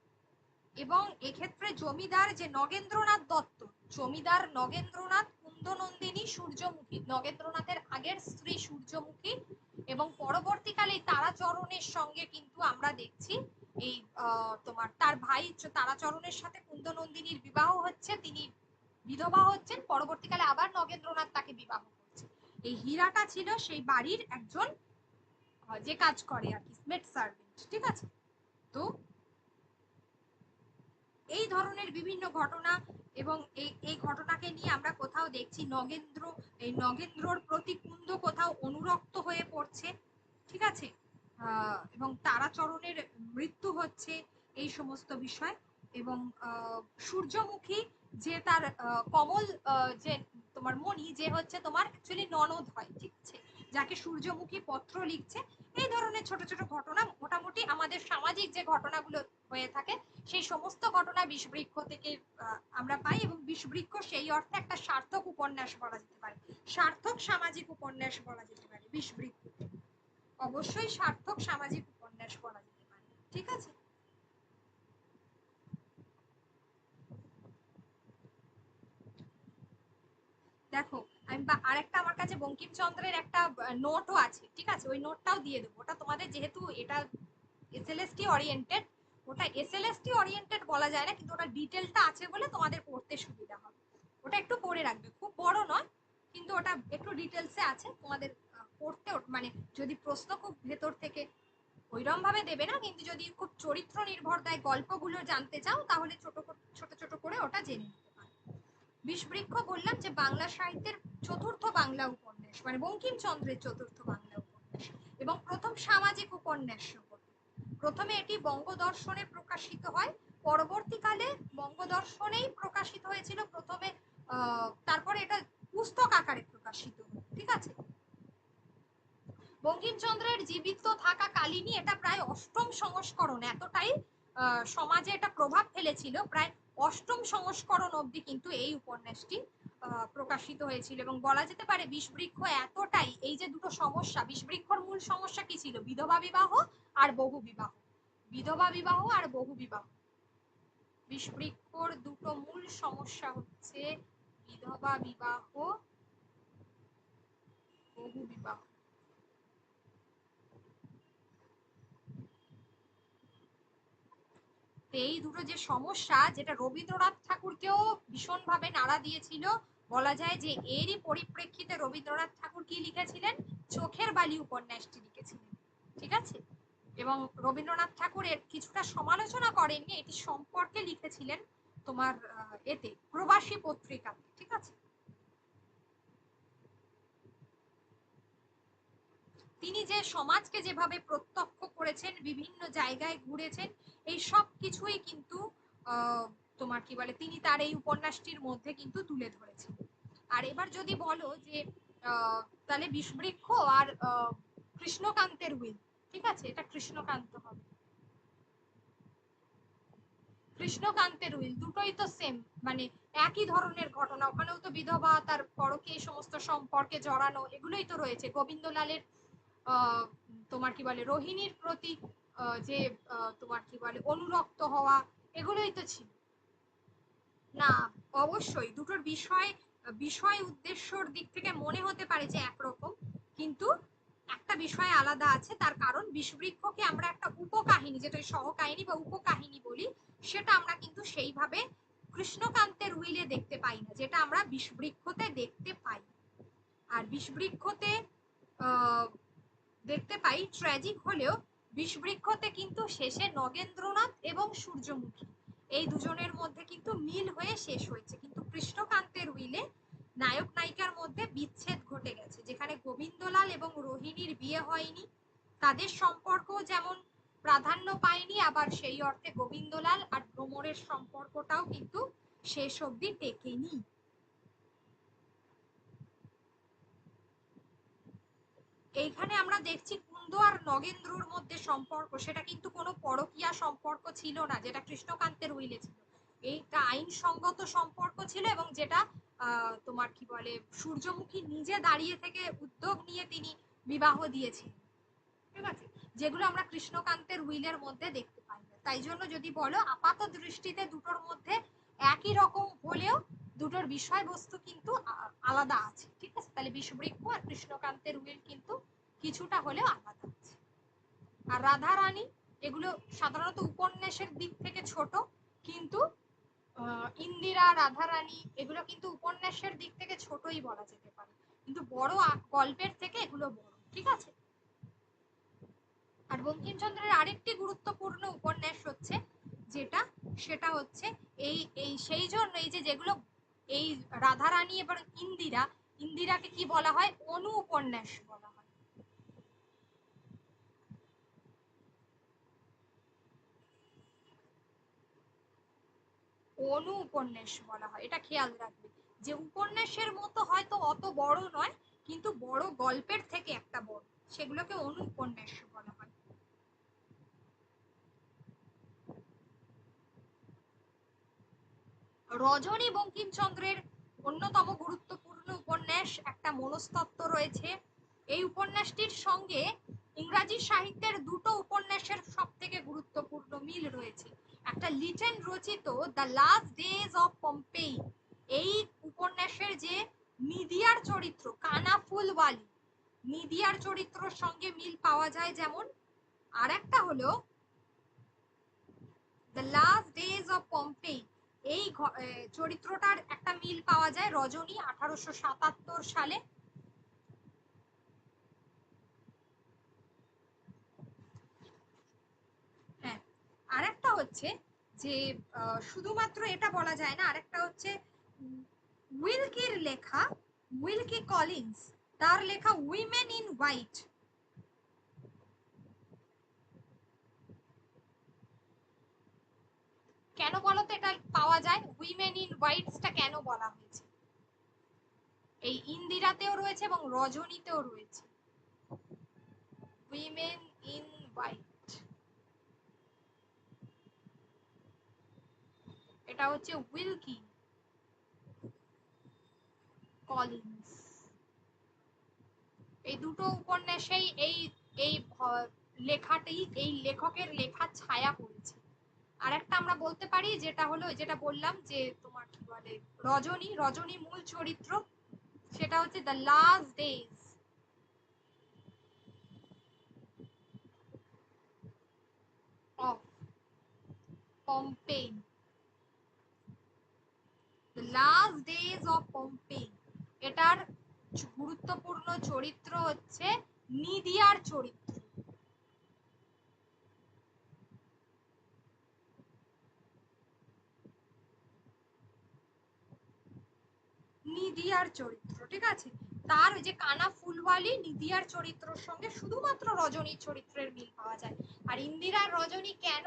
এবং এক্ষেত্রে জমিদার যে নগেন্দ্রনাথ দত্ত, জমিদার নগেন্দ্রনাথ, কুন্দনন্দিনী সূর্যমুখী, নগেন্দ্রনাথের আগের স্ত্রী সূর্যমুখী, এবং পরবর্তীকালে তারাচরণের সঙ্গে কিন্তু আমরা দেখছি এই তোমার তার ভাই তারাচরণের সাথে কুন্দনন্দিনীর বিবাহ হচ্ছে, তিনি বিধবা হচ্ছেন, পরবর্তীকালে আবার নগেন্দ্রনাথ তাকে বিবাহ করছে। এই হীরাটা ছিল সেই বাড়ির একজন যে কাজ করে আর কি, মেড সার্ভেন্ট, ঠিক আছে। তো এই ধরনের বিভিন্ন ঘটনা, এবং এই ঘটনাকে নিয়ে আমরা কোথাও দেখছি নগেন্দ্রর প্রতি কুন্দ কোথাও অনুরক্ত হয়ে পড়ছে, ঠিক আছে, এবং তারাচরণের মৃত্যু হচ্ছে, এই সমস্ত বিষয়। এবং সূর্যমুখী যে তার কমল যে তোমার মণি, যে হচ্ছে তোমার অ্যাকচুয়ালি ননদ হয়, ঠিক আছে, যাকে সূর্যমুখী পত্র লিখছে, এই ধরনের ছোট ছোট ঘটনা মোটামুটি আমাদের সামাজিক যে ঘটনাগুলো হয়ে থাকে সেই সমস্ত ঘটনা বিষবৃক্ষ থেকে আমরা পাই। এবং বিষবৃক্ষ সেই অর্থে একটা সার্থক উপন্যাস বলা যেতে পারে, সার্থক সামাজিক উপন্যাস বলা যেতে পারে বিষবৃক্ষ, অবশ্যই সার্থক সামাজিক উপন্যাস বলা যেতে পারে, ঠিক আছে। দেখো, আমি আরেকটা আমার কাছে বঙ্কিমচন্দ্রের একটা নোটও আছে, ঠিক আছে, ওই নোটটাও দিয়ে দেবো। ওটা তোমাদের যেহেতু এটা এসএলএসটি ওরিয়েন্টেড, ওটা এসএলএসটি ওরিয়েন্টেড বলা যায় না, কিন্তু ওটা ডিটেলটা আছে বলে তোমাদের পড়তে সুবিধা হবে। করে রাখবে, খুব বড় নয় কিন্তু ওটা একটু ডিটেলসে আছে, তোমাদের পড়তে মানে যদি প্রশ্ন খুব ভেতর থেকে ওইরকম ভাবে দেবে না, কিন্তু যদি খুব চরিত্র নির্ভর দেয় গল্পগুলো জানতে চাও তাহলে ছোট ছোট ছোট করে ওটা জেনে নিতে পারো। বিষবৃক্ষ বললাম যে বাংলা সাহিত্যের চতুর্থ বাংলা উপন্যাস, মানে বঙ্কিমচন্দ্রের চতুর্থ বাংলা উপন্যাস এবং প্রথম সামাজিক উপন্যাস। প্রথমে এটি বঙ্গদর্শনে প্রকাশিত হয়, পরবর্তীকালে বঙ্গদর্শনেই প্রকাশিত হয়েছিল প্রথমে, তারপরে এটা পুস্তক আকারে প্রকাশিত, ঠিক আছে। বঙ্কিমচন্দ্রের জীবিত থাকা কালীনই এটা প্রায় অষ্টম সংস্করণ, এতটাই সমাজে এটা প্রভাব ফেলেছিল, প্রায় অষ্টম সংস্করণ অবধি কিন্তু এই উপন্যাসটি প্রকাশিত হয়েছিল। এবং বলা যেতে পারে বিষবৃক্ষ এতটাই, এই যে দুটো সমস্যা, বিষবৃক্ষর মূল সমস্যা কি ছিল? বিধবা বিবাহ আর বহু বিবাহ, বিধবা বিবাহ আর বহু বিবাহ। বিষবৃক্ষর দুটো মূল সমস্যা হচ্ছে বিধবা বিবাহ, বহু বিবাহ। এই দুটো যে সমস্যা, যেটা রবীন্দ্রনাথ ঠাকুরকেও ভীষণভাবে নাড়া দিয়েছিল, বলা যায় যে এরই পরিপ্রেক্ষিতে রবীন্দ্রনাথ ঠাকুর কি লিখেছিলেন? চোখের বালি উপন্যাসটি লিখেছিলেন, ঠিক আছে। এবং রবীন্দ্রনাথ ঠাকুর এর কিছুটা সমালোচনা করেননি, এটি সম্পর্কে লিখেছিলেন তোমার এতে প্রবাসী পত্রিকাতে, ঠিক আছে। তিনি যে সমাজকে যেভাবে প্রত্যক্ষ করেছেন, বিভিন্ন জায়গায় ঘুরেছেন, এই সব কিছুই কিন্তু তোমার কি বলে তিনি তার এই উপন্যাসটির মধ্যে কিন্তু তুলে ধরেছেন। আর এবার যদি বলো যে তাহলে বিষবৃক্ষ আর কৃষ্ণকান্তের উইল, ঠিক আছে, এটা কৃষ্ণকান্ত হবে। কৃষ্ণকান্তের উইল দুটোই তো সেম, মানে একই ধরনের ঘটনা, ওখানেও তো বিধবা, তার পরকে এই সমস্ত সম্পর্কে জড়ানো, এগুলোই তো রয়েছে। গোবিন্দলালের তোমার কি বলে রোহিণীর প্রতি যে তোমার কি বলে অনুরক্ত হওয়া, এগুলোই তো ছিল না। অবশ্যই দুটোর বিষয় বিষয় উদ্দেশ্যর দিক থেকে মনে হতে পারে যে একরকম, কিন্তু একটা বিষয় আলাদা আছে। তার কারণ বিষবৃক্ষকে আমরা একটা উপকাহিনী, যেটা সহকাহিনী বা উপকাহিনী বলি, সেটা আমরা কিন্তু সেইভাবে কৃষ্ণকান্তের উইলে দেখতে পাই না, যেটা আমরা বিষবৃক্ষতে দেখতে পাই। আর বিষবৃক্ষতে দেখতে পাই ট্র্যাজিক হলেও বিষবৃক্ষতে কিন্তু শেষে নগেন্দ্রনাথ এবং সূর্যমুখী এই দুজনের মধ্যে কিন্তু মিল হয়ে শেষ হয়েছে, কিন্তু কৃষ্ণকান্তের উইলে নায়ক নায়িকার মধ্যে বিচ্ছেদ ঘটে গেছে, যেখানে গোবিন্দলাল এবং রোহিণীর বিয়ে হয়নি, তাদের সম্পর্ক যেমন প্রাধান্য পায়নি, আবার সেই অর্থে গোবিন্দলাল আর ভ্রমরের সম্পর্কটাও কিন্তু শেষ অবধি টেকেনি। এইখানে আমরা দেখছি কুন্দ আর নগেন্দ্রর মধ্যে সম্পর্ক, সেটা কিন্তু কোনো পরকীয়া সম্পর্ক ছিল না, যেটা কৃষ্ণকান্তের উইলে ছিল। এইটা আইনসঙ্গত সম্পর্ক ছিল, এবং যেটা তোমার কি বলে সূর্যমুখী নিজে দাঁড়িয়ে থেকে উদ্যোগ নিয়ে তিনি বিবাহ দিয়েছিলেন, ঠিক আছে, যেগুলো আমরা কৃষ্ণকান্তের উইলের মধ্যে দেখতে পাই না। তাই জন্য যদি বলো আপাত দৃষ্টিতে দুটোর মধ্যে একই রকম হলেও দুটোর বিষয়বস্তু কিন্তু আলাদা আছে, ঠিক আছে। তাহলে বিষবৃক্ষ আর কৃষ্ণকান্তের উইল কিন্তু কিছুটা হলেও আলাদা আছে। আর রাধা রানী এগুলো সাধারণত উপন্যাসের দিক থেকে ছোট, কিন্তু ইন্দিরা, রাধা রানী এগুলো কিন্তু উপন্যাসের দিক থেকে ছোটই বলা যেতে পারে, কিন্তু বড় গল্পের থেকে এগুলো বড়, ঠিক আছে। আর বঙ্কিমচন্দ্রের আরেকটি গুরুত্বপূর্ণ উপন্যাস হচ্ছে যেটা, সেটা হচ্ছে এই এই সেই জন্য এই যে যেগুলো এই রাধারানী এবং ইন্দিরা, ইন্দিরাকে কি বলা হয়? অনু উপন্যাস বলা হয়। অনু উপন্যাস বলা হয়, এটা খেয়াল রাখবে যে উপন্যাসের মতো হয়তো অত বড় নয়, কিন্তু বড় গল্পের থেকে একটা বড়, সেগুলোকে অনু উপন্যাস বলা হয়। রজনী বঙ্কিমচন্দ্রের অন্যতম গুরুত্বপূর্ণ উপন্যাস, একটা মনস্তত্ত্ব রয়েছে এই উপন্যাসটির সঙ্গে। ইংরাজি সাহিত্যের দুটো উপন্যাসের সব থেকে গুরুত্বপূর্ণ মিল রয়েছে। একটা লিটেন রচিত the last days of Pompeii, এই উপন্যাসের যে মিদিয়ার চরিত্র কানাফুলওয়ালি, মিদিয়ার চরিত্রের সঙ্গে মিল পাওয়া যায় যেমন, আর একটা হলো the last days of Pompeii, এই চরিত্রটার একটা মিল পাওয়া যায় রজনী 1877 সালে। হ্যাঁ, আরেকটা হচ্ছে যে শুধুমাত্র এটা বলা যায় না, আরেকটা হচ্ছে উইলকির লেখা, উইলকি কলিন্স, তার লেখা উইমেন ইন হোয়াইট। কেন বলতো এটা পাওয়া যায়, উইমেন ইন হোয়াইটসটা কেন বলা হয়েছে? এই ইন্দিরাতেও রয়েছে এবং রজনীতেও রয়েছে উইমেন ইন হোয়াইট। এটা হচ্ছে উইলকি কলিন্স। এই দুটো উপন্যাসেই এই এই লেখাটি, এই লেখকের লেখা ছায়া পড়েছে। আর একটা আমরা বলতে পারি যেটা হলো, যেটা বললাম যে তোমার কি বলে রজনী, রজনী মূল চরিত্র, সেটা হচ্ছে the last days of Pompeii, the last days of Pompeii. এটার গুরুত্বপূর্ণ চরিত্র হচ্ছে নিদিয়ার চরিত্র। নিদিয়ার চরিত্র, ঠিক আছে। তার ওই যে কানা ফুলওয়ালি নিদিয়ার চরিত্রের সঙ্গে শুধুমাত্র রজনীর চরিত্রের মিল পাওয়া যায়। আর ইন্দিরার রজনী কেন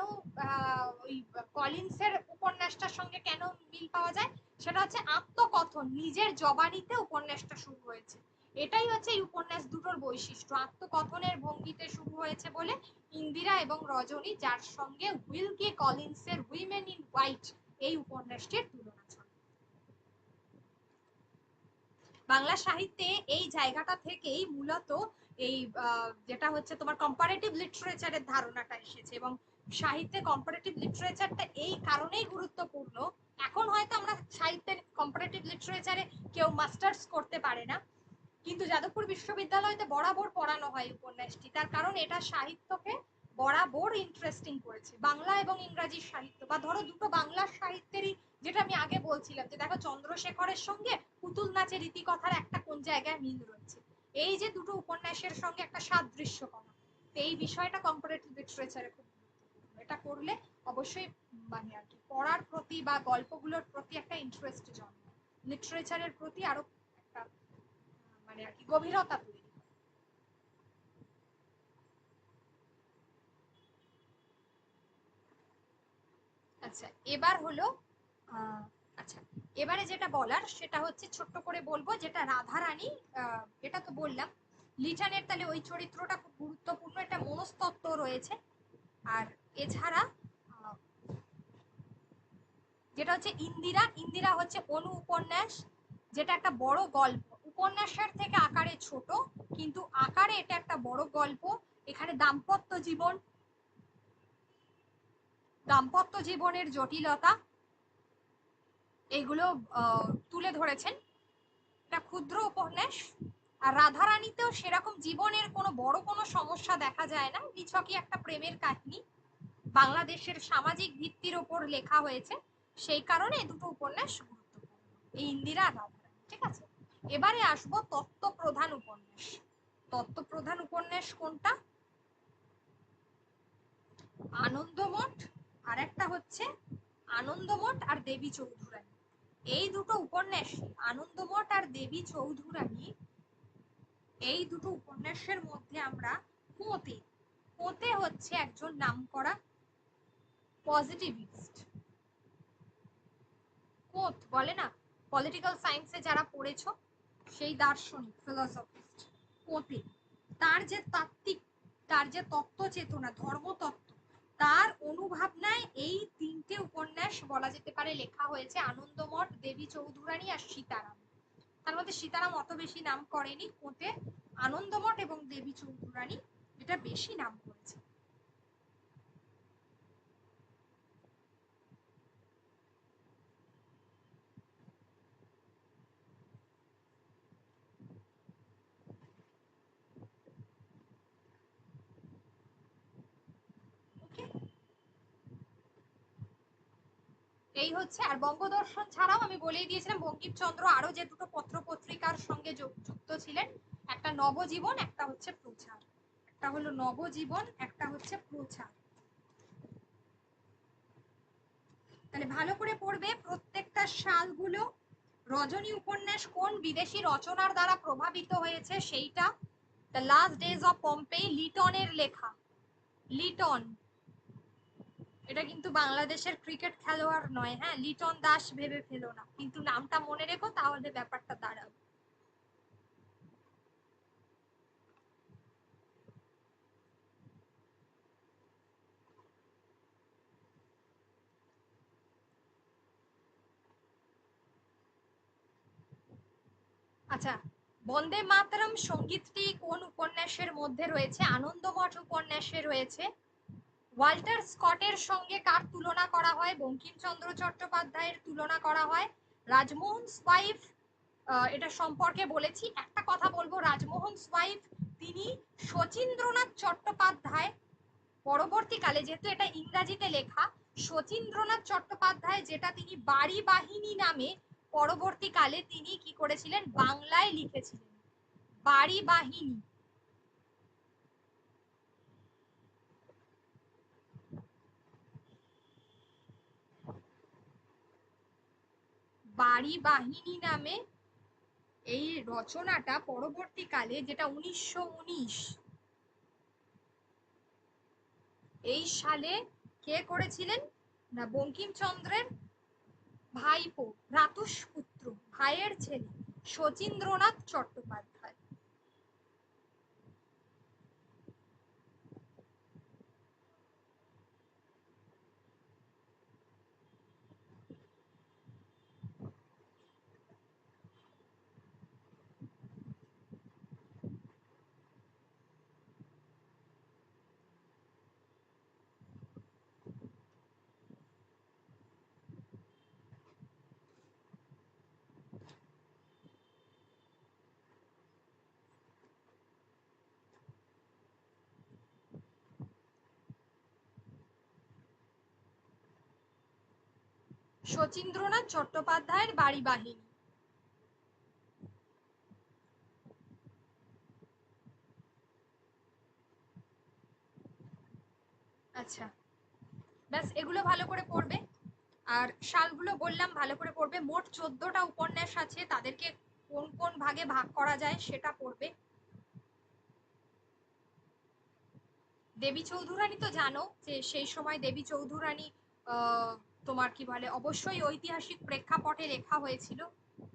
ওই কলিন্সের উপন্যাসটার সঙ্গে কেন মিল পাওয়া যায়, সেটা হচ্ছে আত্মকথন, নিজের জবানিতে উপন্যাসটা শুরু হয়েছে। এটাই হচ্ছে এই উপন্যাস দুটোর বৈশিষ্ট্য, আত্মকথনের ভঙ্গিতে শুরু হয়েছে বলে ইন্দিরা এবং রজনী, যার সঙ্গে উইলকি কলিন্সের উইমেন ইন হোয়াইট এই উপন্যাসটির তুলনা চলে। বাংলা সাহিত্যে এই জায়গাটা থেকেই মূলত এই যেটা হচ্ছে তোমার কম্পারেটিভ লিটারেচারের ধারণাটা এসেছে। এবং সাহিত্যে কম্পারেটিভ লিটারেচারটা এই কারণেই গুরুত্বপূর্ণ, এখন হয়তো আমরা সাহিত্যের কম্পারেটিভ লিটারেচারে কেউ মাস্টার্স করতে পারে না, কিন্তু যাদবপুর বিশ্ববিদ্যালয়তে বরাবর পড়ানো হয় উপন্যাসটি, তার কারণ এটা সাহিত্যকে বরাবর ইন্টারেস্টিং করেছে, বাংলা এবং ইংরাজি সাহিত্য। বা ধরো দুটো বাংলার সাহিত্যেরই, যেটা আমি আগে বলছিলাম যে দেখো চন্দ্রশেখরের সঙ্গে পুতুল নাচের রীতিকথার একটা কোন জায়গায় মিল রয়েছে, এই যে দুটো উপন্যাসের সঙ্গে একটা সাদৃশ্য করা, এই বিষয়টা কম্পারেটিভ লিটারেচারে খুব গুরুত্বপূর্ণ। এটা করলে অবশ্যই মানে আর কি পড়ার প্রতি বা গল্পগুলোর প্রতি একটা ইন্টারেস্ট জন্মায়, লিটারেচারের প্রতি আরো একটা মানে আর কি গভীরতা তৈরি। আচ্ছা, এবার হলো আচ্ছা, এবারে যেটা বলার সেটা হচ্ছে ছোট্ট করে বলবো, যেটা রাধারানী, এটা তো বললাম লিটানের, তাহলে ওই চরিত্রটা খুব গুরুত্বপূর্ণ, এটা মনস্তত্ত্ব রয়েছে। আর এছাড়া আহ, যেটা হচ্ছে ইন্দিরা, ইন্দিরা হচ্ছে অনু উপন্যাস, যেটা একটা বড় গল্প, উপন্যাসের থেকে আকারে ছোট কিন্তু আকারে এটা একটা বড় গল্প। এখানে দাম্পত্য জীবন, দাম্পত্য জীবনের জটিলতা এগুলো তুলে ধরেছেন। এটা ক্ষুদ্র উপন্যাস। আর রাধারানীতেও সেরকম জীবনের কোনো বড় কোনো সমস্যা দেখা যায় না, নিছকই একটা প্রেমের কাহিনী, বাংলাদেশের সামাজিক ভিত্তির ওপর লেখা হয়েছে, সেই কারণে দুটো উপন্যাস গুরুত্বপূর্ণ, এই ইন্দিরা আর রাধারানী। ঠিক আছে, এবারে আসবো তত্ত্ব প্রধান উপন্যাস। তত্ত্ব প্রধান উপন্যাস কোনটা? আনন্দমঠ, আর একটা হচ্ছে আনন্দমঠ আর দেবী চৌধুরানী। এই দুটো উপন্যাস, আনন্দমঠ আর দেবী চৌধুরানী, এই দুটো উপন্যাসের মধ্যে আমরা পোঁতে, পোঁতে হচ্ছে একজন নামকরা পজিটিভিস্ট, কোঁত বলে না, পলিটিক্যাল সায়েন্সে যারা পড়েছো সেই দার্শনিক ফিলোসফিস্ট পোঁতে, তার যে তাত্ত্বিক, তার যে তত্ত্ব চেতনা ধর্মতত্ত্ব, তার অনুভাবনায় এই তিনটে উপন্যাস বলা যেতে পারে লেখা হয়েছে, আনন্দমঠ, দেবী চৌধুরানী আর সীতারাম। তার মধ্যে সীতারাম অত বেশি নাম করেনি, পোঁতে আনন্দমঠ এবং দেবী চৌধুরানী এটা বেশি নাম করেছে। ওকে, এই হচ্ছে। আর বঙ্গদর্শন ছাড়াও আমি বলেই দিয়েছিলাম বঙ্কিমচন্দ্র আরো যে দুটো পত্র পত্রিকার সঙ্গে যুক্ত ছিলেন, একটা নবজীবন, একটা হচ্ছে প্রচার। একটা হলো নবজীবন, একটা হচ্ছে প্রচার। তাহলে ভালো করে পড়বে প্রত্যেকটা সালগুলো। রজনী উপন্যাস কোন বিদেশি রচনার দ্বারা প্রভাবিত হয়েছে সেইটা। The last days of Pompeii লিটনের লেখা। লিটন, এটা কিন্তু বাংলাদেশের ক্রিকেট খেলোয়াড় নয়, হ্যাঁ, লিটন দাস ভেবে ফেলো না, কিন্তু নামটা মনে রেখো, তাহলে ব্যাপারটা দাঁড়াবে। আচ্ছা, বন্দে মাতরম সঙ্গীতটি কোন উপন্যাসের মধ্যে রয়েছে? আনন্দমঠ উপন্যাসে রয়েছে। ওয়াল্টার স্কটের সঙ্গে কার তুলনা করা হয়? বঙ্কিমচন্দ্র চট্টোপাধ্যায়ের তুলনা করা হয়। রাজমোহনস ওয়াইফ, এটা সম্পর্কে বলেছি। একটা কথা বলবো, রাজমোহনস ওয়াইফ তিনি শচীন্দ্রনাথ চট্টোপাধ্যায় পরবর্তীকালে, যেহেতু এটা ইংরাজিতে লেখা, শচীন্দ্রনাথ চট্টোপাধ্যায় যেটা তিনি বাড়ি বাহিনী নামে পরবর্তীকালে তিনি কি করেছিলেন, বাংলায় লিখেছিলেন বাড়ি বাহিনী। বাড়ি বাহিনী নামে এই রচনাটা পরবর্তীকালে, যেটা 1919 এই সালে কে করেছিলেন না, বঙ্কিমচন্দ্রের ভাইপো, ভ্রাতুষ্পুত্র, ভাইয়ের ছেলে শচীন্দ্রনাথ চট্টোপাধ্যায়। শচীন্দ্রনাথ চট্টোপাধ্যায়ের বাড়ি বাহিনী। আচ্ছা, ব্যাস এগুলো ভালো করে পড়বে। আর সালগুলো বললাম ভালো করে পড়বে। মোট 14টা উপন্যাস আছে, তাদেরকে কোন কোন ভাগে ভাগ করা যায় সেটা পড়বে। দেবী চৌধুরানী তো জানো যে সেই সময় দেবী চৌধুরানী তোমার কি বলে, অবশ্যই ঐতিহাসিক প্রেক্ষাপটে লেখা হয়েছিল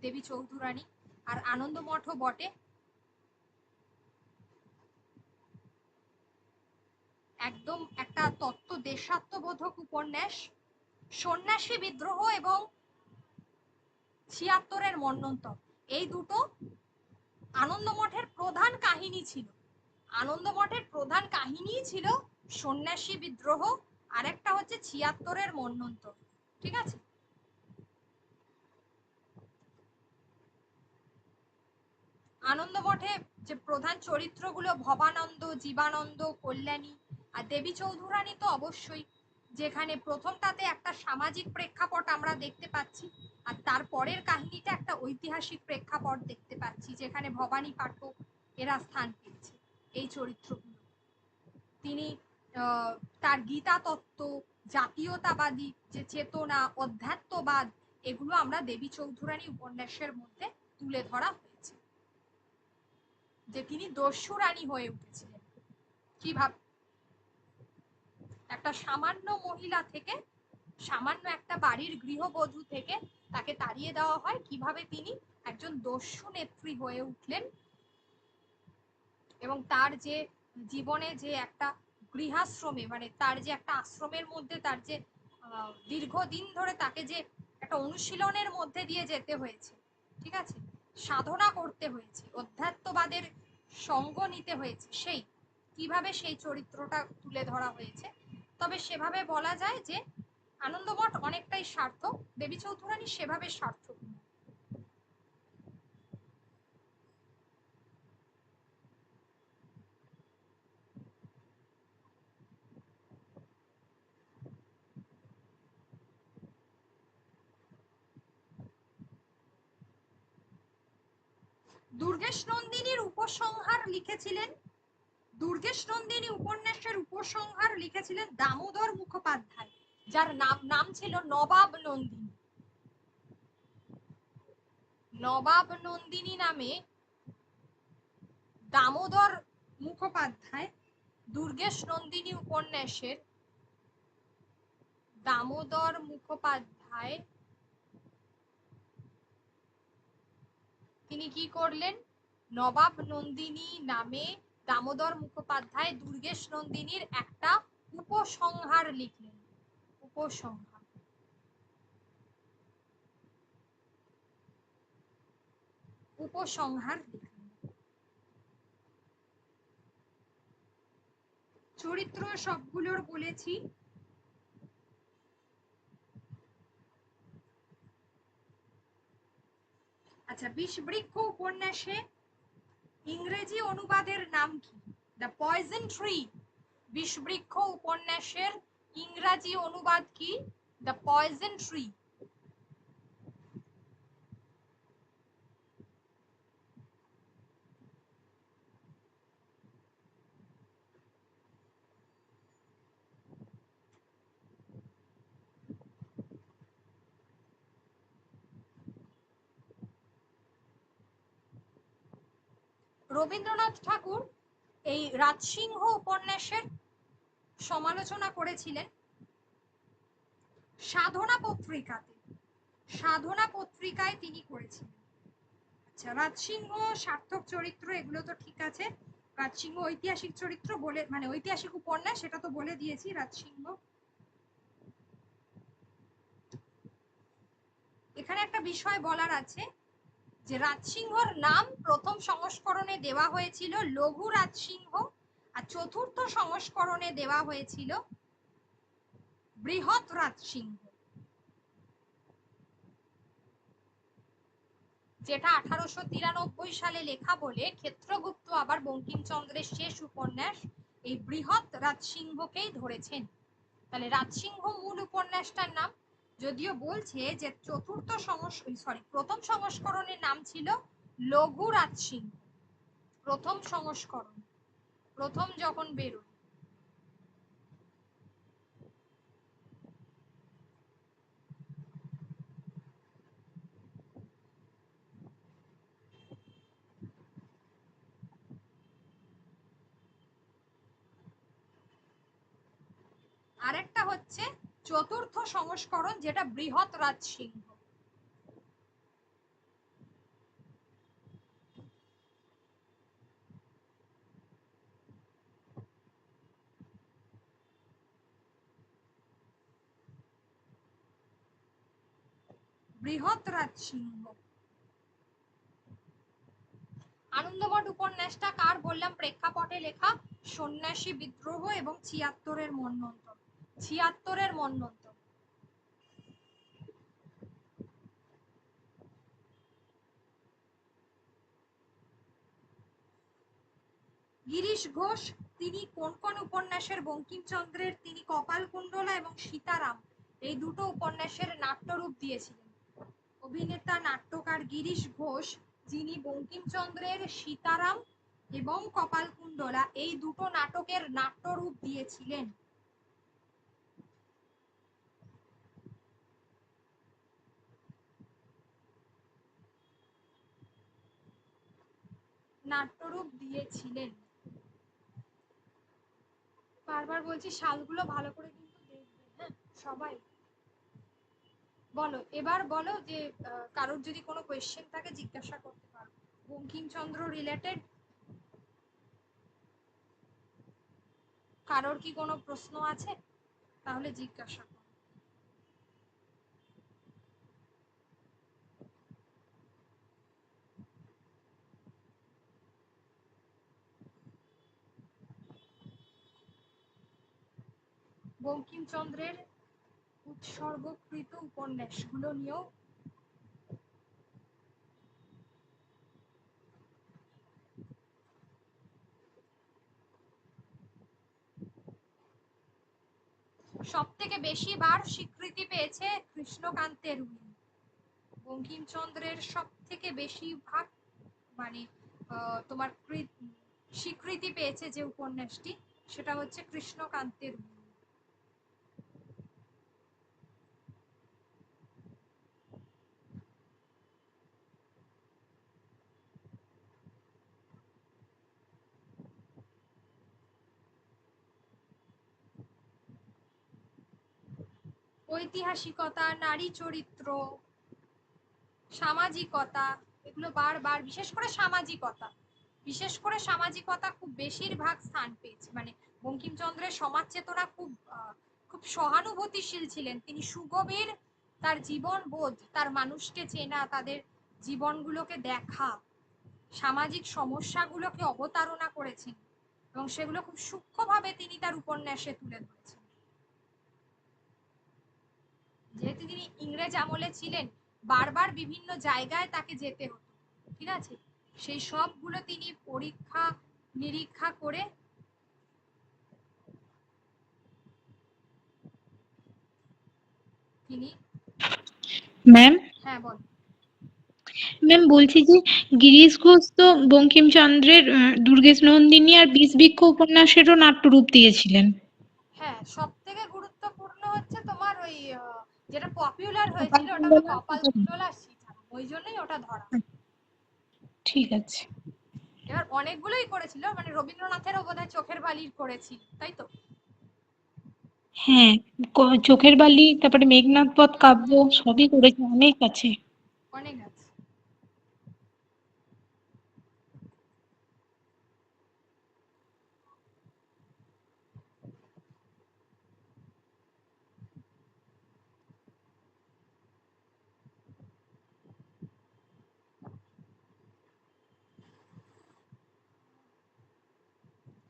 দেবী চৌধুরানী। আর আনন্দমঠও বটে। একদম একটা তত্ত্ব দেশাত্মবোধক উপন্যাস। সন্ন্যাসী বিদ্রোহ এবং 76-এর মন্বন্তর, এই দুটো আনন্দমঠের প্রধান কাহিনী ছিল। আনন্দমঠের প্রধান কাহিনী ছিল সন্ন্যাসী বিদ্রোহ, আর একটা হচ্ছে 76-এর মন্বন্তর। ঠিক আছে। আনন্দমঠে যে প্রধান চরিত্রগুলো, ভবানন্দ, জীবানন্দ, কল্যাণী আর দেবী চৌধুরানী তো অবশ্যই, যেখানে প্রথমটাতে একটা সামাজিক প্রেক্ষাপট আমরা দেখতে পাচ্ছি, আর তারপরের কাহিনীটা একটা ঐতিহাসিক প্রেক্ষাপট দেখতে পাচ্ছি, যেখানে ভবানী পাঠক এরা স্থান পেয়েছে এই চরিত্রগুলো। তিনি তার গীতা তত্ত্ব, জাতীয়তাবাদী যে চেতনা, অধ্যাত্মবাদ, এগুলো আমরা দেবী চৌধুরানী উপন্যাসের মধ্যে তুলে ধরা হয়েছে। যে তিনি দস্যু রানী হয়ে উঠেছিলেন, কিভাবে একটা সামান্য মহিলা থেকে, সামান্য একটা বাড়ির গৃহবধূ থেকে তাকে তাড়িয়ে দেওয়া হয়, কিভাবে তিনি একজন দস্যু নেত্রী হয়ে উঠলেন, এবং তার যে জীবনে যে একটা গৃহাশ্রমে, মানে তার যে একটা আশ্রমের মধ্যে তার যে দীর্ঘদিন ধরে তাকে যে একটা অনুশীলনের মধ্যে দিয়ে যেতে হয়েছে, ঠিক আছে, সাধনা করতে হয়েছে, অধ্যাত্মবাদের সঙ্গ নিতে হয়েছে, সেই কিভাবে সেই চরিত্রটা তুলে ধরা হয়েছে। তবে সেভাবে বলা যায় যে আনন্দমঠ অনেকটাই সার্থক, দেবী চৌধুরানী সেভাবে সার্থক নয়। দুর্গেশ নন্দিনীর উপসংহার লিখেছিলেন, দুর্গেশ নন্দিনী উপন্যাসের উপসংহার লিখেছিলেন দামোদর মুখোপাধ্যায়, যার নাম ছিল নবাব নন্দিনী। নবাব নন্দিনী নামে দামোদর মুখোপাধ্যায় দুর্গেশ নন্দিনী উপন্যাসের, দামোদর মুখোপাধ্যায় তিনি কি করলেন, নবাব নন্দিনী নামে দামোদর মুখোপাধ্যায় দুর্গেশ নন্দিনীর একটা উপসংহার লিখলেন। উপসংহার, উপসংহার লিখলেন। চরিত্র সবগুলোর বলেছি। আচ্ছা, বিষবৃক্ষ উপন্যাসে ইংরেজি অনুবাদের নাম কি? The poison tree. বিষবৃক্ষ উপন্যাসের ইংরাজি অনুবাদ কি? The poison tree. Rabindranath Tagore এই রাজসিংহ উপন্যাসের সমালোচনা করেছিলেন সাধনা পত্রিকাতে। সাধনা পত্রিকায় তিনি করেছিলেন। আচ্ছা, রাজসিংহ সার্থক চরিত্র এগুলো তো ঠিক আছে। রাজসিংহ ঐতিহাসিক চরিত্র বলে, মানে ঐতিহাসিক উপন্যাস, সেটা তো বলে দিয়েছি রাজসিংহ। এখানে একটা বিষয় বলার আছে যে রাজসিংহর নাম প্রথম সংস্করণে দেওয়া হয়েছিল লঘু রাজসিংহ, আর চতুর্থ সংস্করণে দেওয়া হয়েছিল বৃহৎ রাজসিংহ, যেটা 1893 সালে লেখা বলে ক্ষেত্রগুপ্ত আবার বঙ্কিমচন্দ্রের শেষ উপন্যাস এই বৃহৎ রাজসিংহকেই ধরেছেন। তাহলে রাজসিংহ মূল উপন্যাসটার নাম, যদিও বলছে যে প্রথম সংস্করণের নাম ছিল লঘু রাজসিংহ। প্রথম সংস্করণ, প্রথম যখন বেরোয়। আরেকটা হচ্ছে চতুর্থ সংস্করণ, যেটা বৃহৎ রাজসিংহ। বৃহৎ রাজসিংহ। আনন্দমঠ উপন্যাসটা কার বললাম প্রেক্ষাপটে লেখা? সন্ন্যাসী বিদ্রোহ এবং 76-এর মন্বন্তর। 76-এর মন্বন্তর। গিরিশ ঘোষ তিনি কোন কোন উপন্যাসের বঙ্কিমচন্দ্রের, তিনি কপালকুণ্ডলা এবং সীতারাম এই দুটো উপন্যাসের নাট্যরূপ দিয়েছিলেন। অভিনেতা নাট্যকার গিরিশ ঘোষ, যিনি বঙ্কিমচন্দ্রের সীতারাম এবং কপালকুণ্ডলা এই দুটো নাটকের নাট্যরূপ দিয়েছিলেন। নাট্যরূপ দিয়েছিলেন। বারবার বলছি সালগুলো ভালো করে কিন্তু দেখবে, হ্যাঁ সবাই। বলো, এবার বলো যে কারোর যদি কোনো কোয়েশ্চেন থাকে জিজ্ঞাসা করতে পারো বঙ্কিমচন্দ্র রিলেটেড। কারোর কি কোনো প্রশ্ন আছে? তাহলে জিজ্ঞাসা করো। বঙ্কিমচন্দ্রের উৎসর্গকৃত উপন্যাসগুলো নিয়েও সব থেকে বেশি বার স্বীকৃতি পেয়েছে কৃষ্ণকান্তের উইল। বঙ্কিমচন্দ্রের সব থেকে বেশি ভাগ মানে তোমার স্বীকৃতি পেয়েছে যে উপন্যাসটি, সেটা হচ্ছে কৃষ্ণকান্তের গুণ। ঐতিহাসিকতা, নারী চরিত্র, সামাজিকতা, এগুলো বারবার, বিশেষ করে সামাজিকতা খুব বেশিরভাগ স্থান পেয়েছে। মানে বঙ্কিমচন্দ্রের সমাজ চেতনা খুব সহানুভূতিশীল ছিলেন তিনি, সুগভীর তার জীবন বোধ, তার মানুষকে চেনা, তাদের জীবনগুলোকে দেখা, সামাজিক সমস্যাগুলোকে অবতারণা করেছেন এবং সেগুলো খুব সূক্ষ্মভাবে তিনি তার উপন্যাসে তুলে ধরেছেন। যেহেতু তিনি ইংরেজ আমলে ছিলেন, বারবার বিভিন্ন জায়গায় তাকে যেতে হতো, ঠিক আছে, সেই সবগুলো তিনি পরীক্ষা নিরীক্ষা করে তিনি। ম্যাম, হ্যাঁ বল। ম্যাম বলছি যে গিরিশ ঘোষ তো বঙ্কিমচন্দ্রের দুর্গেশ নন্দিনী আর বিষবৃক্ষ উপন্যাসেরও নাট্যরূপ দিয়েছিলেন। হ্যাঁ, সব থেকে গুরুত্বপূর্ণ হচ্ছে তোমার ওই যেটা পপুলার হয়েছিল ওটা হলো কপালকুণ্ডলা। কপালকুণ্ডলা সীতারাম, ওই জন্যই ওটা ধরা। ঠিক আছে। এবার অনেকগুলোই করেছিল, মানে রবীন্দ্রনাথেরও বোধহয় চোখের বালির করেছিল, তাই তো? হ্যাঁ, চোখের বালি, তারপরে মেঘনাদ বধ কাব্য সবই করেছে, অনেক আছে। অনেক আছে।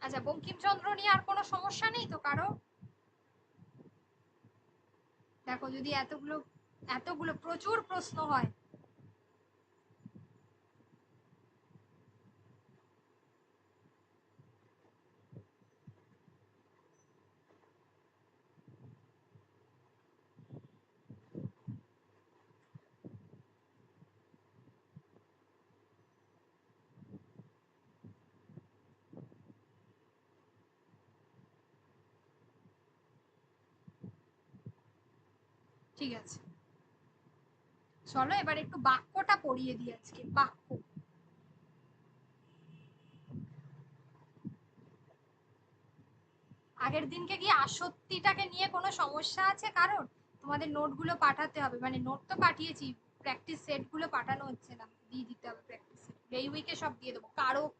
আচ্ছা, বঙ্কিমচন্দ্র নিয়ে আর কোনো সমস্যা নেই তো কারো? দেখো, যদি এতগুলো এতগুলো প্রচুর প্রশ্ন হয়। ঠিক আছে, চলো এবার একটু বাক্যটা পড়িয়ে দিই। আজকে বাক্য। আগের দিনকে কি আসক্তিটাকে নিয়ে কোনো সমস্যা আছে কারণ? তোমাদের নোটগুলো পাঠাতে হবে, মানে নোট তো পাঠিয়েছি, প্র্যাকটিস সেটগুলো পাঠানো হচ্ছে না, দিয়ে দিতে হবে প্র্যাকটিস সেট, এই উইকে সব দিয়ে দেবো। কারক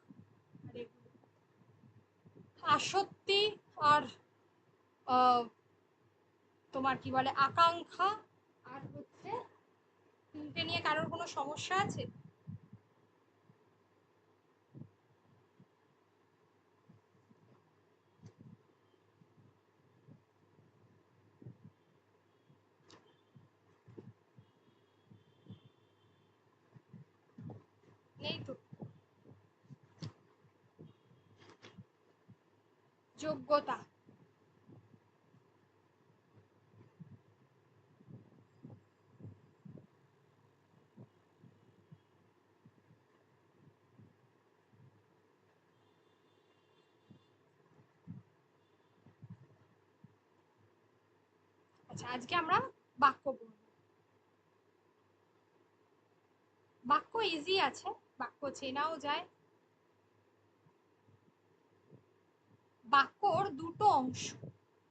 আর এগুলো। আসক্তি আর তোমার কি বলে আকাঙ্ক্ষা, আর হচ্ছে তিনটে নিয়ে কারোর কোনো সমস্যা আছে? নেই তো? যোগ্যতা। আচ্ছা, আজকে আমরা বাক্য পড়ব। বাক্য ইজি আছে, বাক্য চেনাও যায়। বাক্যর দুটো অংশ,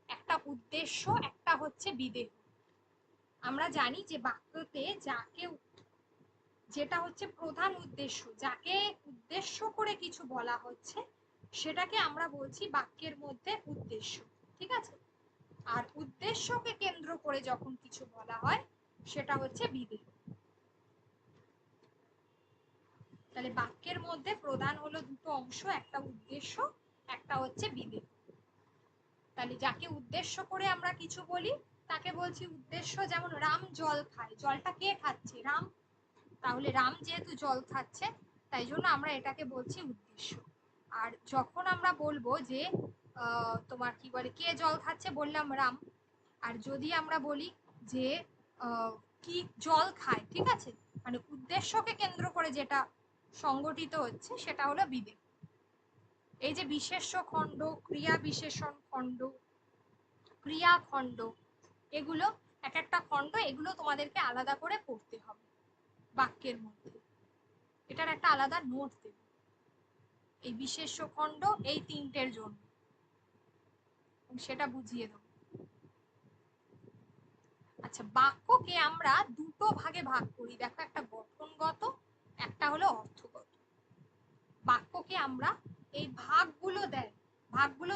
একটা উদ্দেশ্য, একটা হচ্ছে বিদেহ। আমরা জানি যে বাক্যতে যেটা হচ্ছে প্রধান উদ্দেশ্য, যাকে উদ্দেশ্য করে কিছু বলা হচ্ছে, সেটাকে আমরা বলছি বাক্যের মধ্যে উদ্দেশ্য, ঠিক আছে? আর উদ্দেশ্যকে কেন্দ্র করে যখন কিছু বলা হয় সেটা হচ্ছে বিদেহ। তাহলে বাক্যের মধ্যে প্রধান হলো দুটো অংশ, একটা উদ্দেশ্য, একটা হচ্ছে বিদেহ। তাহলে যাকে উদ্দেশ্য করে আমরা কিছু বলি তাকে বলছি উদ্দেশ্য। যেমন রাম জল খায়, জলটা কে খাচ্ছে? রাম। তাহলে রাম যেহেতু জল খাচ্ছে, তাই জন্য আমরা এটাকে বলছি উদ্দেশ্য। আর যখন আমরা বলবো যে তোমার কি বলে কে জল খাচ্ছে, বললাম রাম। আর যদি আমরা বলি যে কি জল খায়, ঠিক আছে, মানে উদ্দেশ্যকে কেন্দ্র করে যেটা সংগঠিত হচ্ছে সেটা হলো বিদেহ। এই যে বিশেষ্য খণ্ড, ক্রিয়া বিশেষণ খণ্ড, ক্রিয়া খণ্ড, এগুলো এক একটা খণ্ড, এগুলো তোমাদেরকে আলাদা করে পড়তে হবে বাক্যের মধ্যে। এটার একটা আলাদা নোট দেব এই বিশেষ্য খণ্ড এই তিনটের জন্য, সেটা বুঝিয়ে দেব। আচ্ছা, বাক্যকে আমরা দুটো ভাগে ভাগ করি, দেখো, একটা গঠনগত, একটা হলো অর্থগত। বাক্যকে আমরা এই ভাগগুলো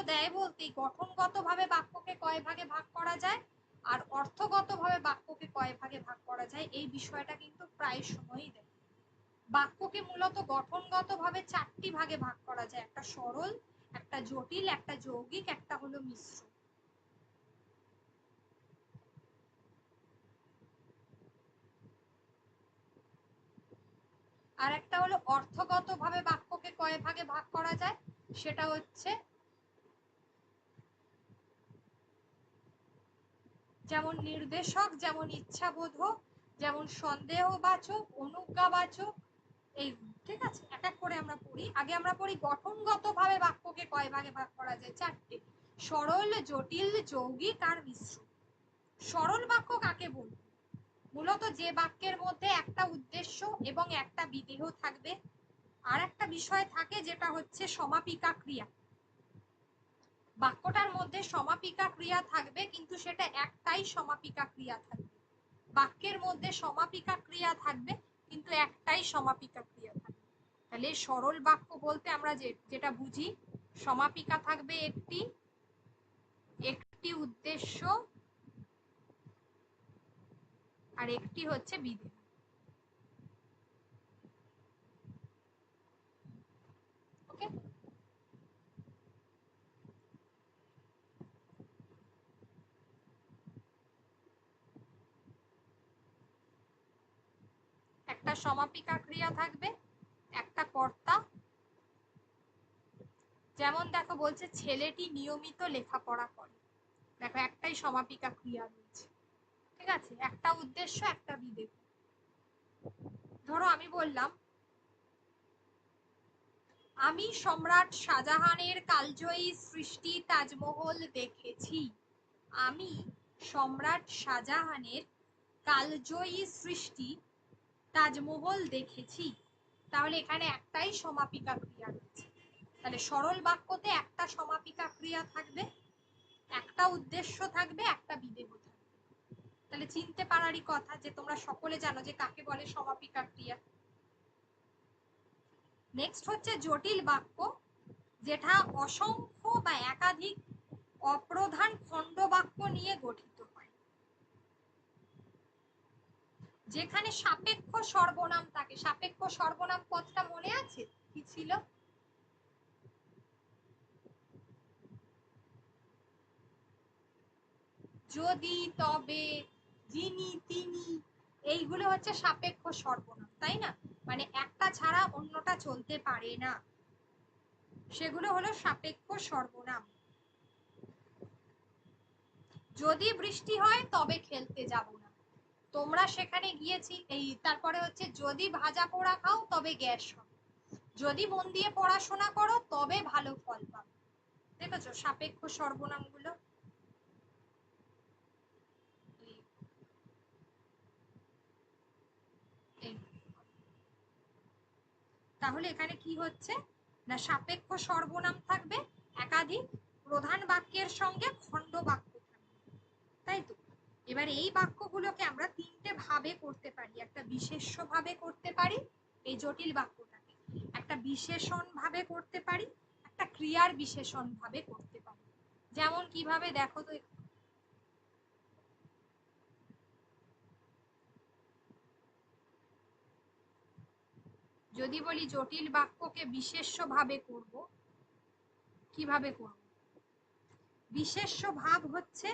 দেয় বলতে গঠনগত ভাবে বাক্যকে কয় ভাগে ভাগ করা যায় আর অর্থগত ভাবে বাক্যকে কয় ভাগে ভাগ করা যায়, এই বিষয়টা কিন্তু প্রায় সময়ই দেয়। বাক্যকে মূলত গঠনগত ভাবে চারটি ভাগে ভাগ করা যায়, একটা সরল, একটা জটিল, একটা যৌগিক, একটা হলো মিশ্র। আর একটা হলো অর্থগত ভাবে বাক্যকে কয় ভাগে ভাগ করা যায়, সেটা হচ্ছে যেমন নির্দেশক, যেমন ইচ্ছাবোধক, যেমন সন্দেহবাচক, অনুজ্ঞাবাচক, এই, ঠিক আছে, এক এক করে আমরা পড়ি। আগে আমরা পড়ি গঠনগত ভাবে বাক্যকে কয় ভাগে ভাগ করা যায়, চারটে: সরল, জটিল, যৌগিক আর মিশ্র। সরল বাক্য কাকে বলবো? মূলত যে বাক্যের মধ্যে একটা উদ্দেশ্য এবং একটা বিদেহ থাকবে, আর একটা বিষয় থাকে যেটা হচ্ছে সমাপিকা ক্রিয়া। বাক্যটার মধ্যে সমাপিকা ক্রিয়া থাকবে, কিন্তু সেটা একটাই সমাপিকা ক্রিয়া থাকবে। বাক্যের মধ্যে সমাপিকা ক্রিয়া থাকবে, কিন্তু একটাই সমাপিকা ক্রিয়া থাকবে। তাহলে সরল বাক্য বলতে আমরা যেটা বুঝি, সমাপিকা থাকবে একটি, একটি উদ্দেশ্য, আর একটি হচ্ছে বিধেয়। ওকে, একটা সমাপিকা ক্রিয়া থাকবে, একটা কর্তা। যেমন দেখো, বলছে ছেলেটি নিয়মিত লেখাপড়া করে, দেখো একটাই সমাপিকা ক্রিয়া রয়েছে, ঠিক আছে, একটা উদ্দেশ্য, একটা বিধেয়। ধরো আমি বললাম, আমি সম্রাট শাহজাহানের কালজয়ী সৃষ্টি তাজমহল দেখেছি। আমি সম্রাট শাহজাহানের কালজয়ী সৃষ্টি তাজমহল দেখেছি। তাহলে এখানে একটাই সমাপিকা ক্রিয়া রয়েছে। তাহলে সরল বাক্যতে একটা সমাপিকা ক্রিয়া থাকবে, একটা উদ্দেশ্য থাকবে, একটা বিধেয় থাকবে। তাহলে চিনতে পারারই কথা যে তোমরা সকলে জানো যে কাকে বলে সমাপিকা ক্রিয়া। নেক্সট হচ্ছে জটিল বাক্য, যেটা অসংখ্য বা একাধিক অপ্রধান খণ্ড বাক্য নিয়ে গঠিত হয়, যেখানে সাপেক্ষ সর্বনাম থাকে। সাপেক্ষ সর্বনাম পদটা মনে আছে কি ছিল? যদি, তবে, যিনি, তিনি, এইগুলো হচ্ছে সাপেক্ষ সর্বনাম, তাই না? মানে একটা ছাড়া অন্যটা চলতে পারে না, সেগুলো হলো সাপেক্ষ সর্বনাম। যদি বৃষ্টি হয় তবে খেলতে যাব না, তোমরা সেখানে গিয়েছি, এই তারপরে হচ্ছে যদি ভাজা পোড়া খাও তবে গ্যাস হবে, যদি মন দিয়ে পড়াশোনা করো তবে ভালো ফল পাবে। দেখেছো সাপেক্ষ সর্বনামগুলো? তাহলে এখানে কি হচ্ছে না, সাপেক্ষ সর্বনাম থাকবে, একাধিক প্রধান বাক্যের সঙ্গে খণ্ড বাক্য থাকবে, তাই তো? এবার এই বাক্যগুলোকে আমরা তিনটে ভাবে করতে পারি। একটা বিশেষ্য ভাবে করতে পারি এই জটিল বাক্যটাকে, একটা বিশেষণ ভাবে করতে পারি, একটা ক্রিয়ার বিশেষণ ভাবে করতে পারি। যেমন কিভাবে দেখো তো, যদি বলি জটিল বাক্যকে বিশেষ্য ভাবে করব, কিভাবে করব? বিশেষ্য ভাব হচ্ছে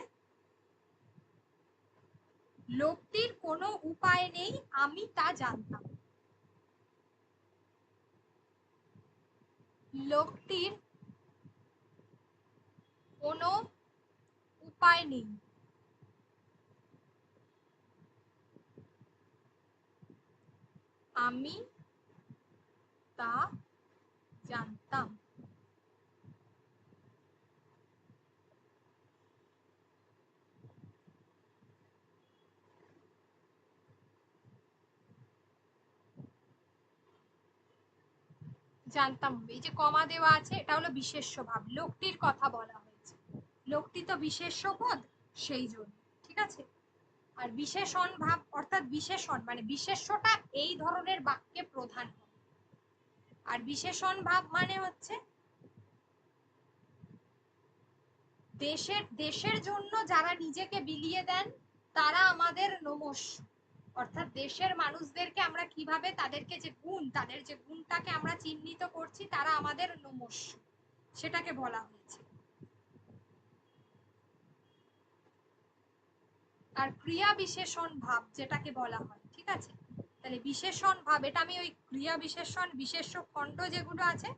লোকটির কোনো উপায় নেই, আমি তা জানতাম। লোকটির কোনো উপায় নেই, আমি তা জানতাম। জানতাম, এই যে কমা দেওয়া আছে এটা হলো বিশেষ্য ভাব, লোকটির কথা বলা হয়েছে, লোকটি তো বিশেষ্য পদ, সেই জন্য। ঠিক আছে। আর বিশেষণ ভাব অর্থাৎ বিশেষণ মানে বিশেষ্যটা এই ধরনের বাক্যে প্রধান হয়। আর বিশেষণ ভাব মানে হচ্ছে দেশের জন্য যারা নিজেকে বিলিয়ে দেন তারা আমাদের নমস্য। অর্থাৎ দেশের মানুষদেরকে আমরা কিভাবে তাদেরকে যে গুণ, তাদের যে গুণটাকে আমরা চিহ্নিত করছি তারা আমাদের নমস্য, সেটাকে বলা হয়েছে। আর ক্রিয়া বিশেষণ ভাব যেটাকে বলা হয়, ঠিক আছে। তাহলে বিশেষণ ভাব, এটা আমি ওই ক্রিয়া বিশেষণ বিশেষ্য খণ্ড যেগুলো আছে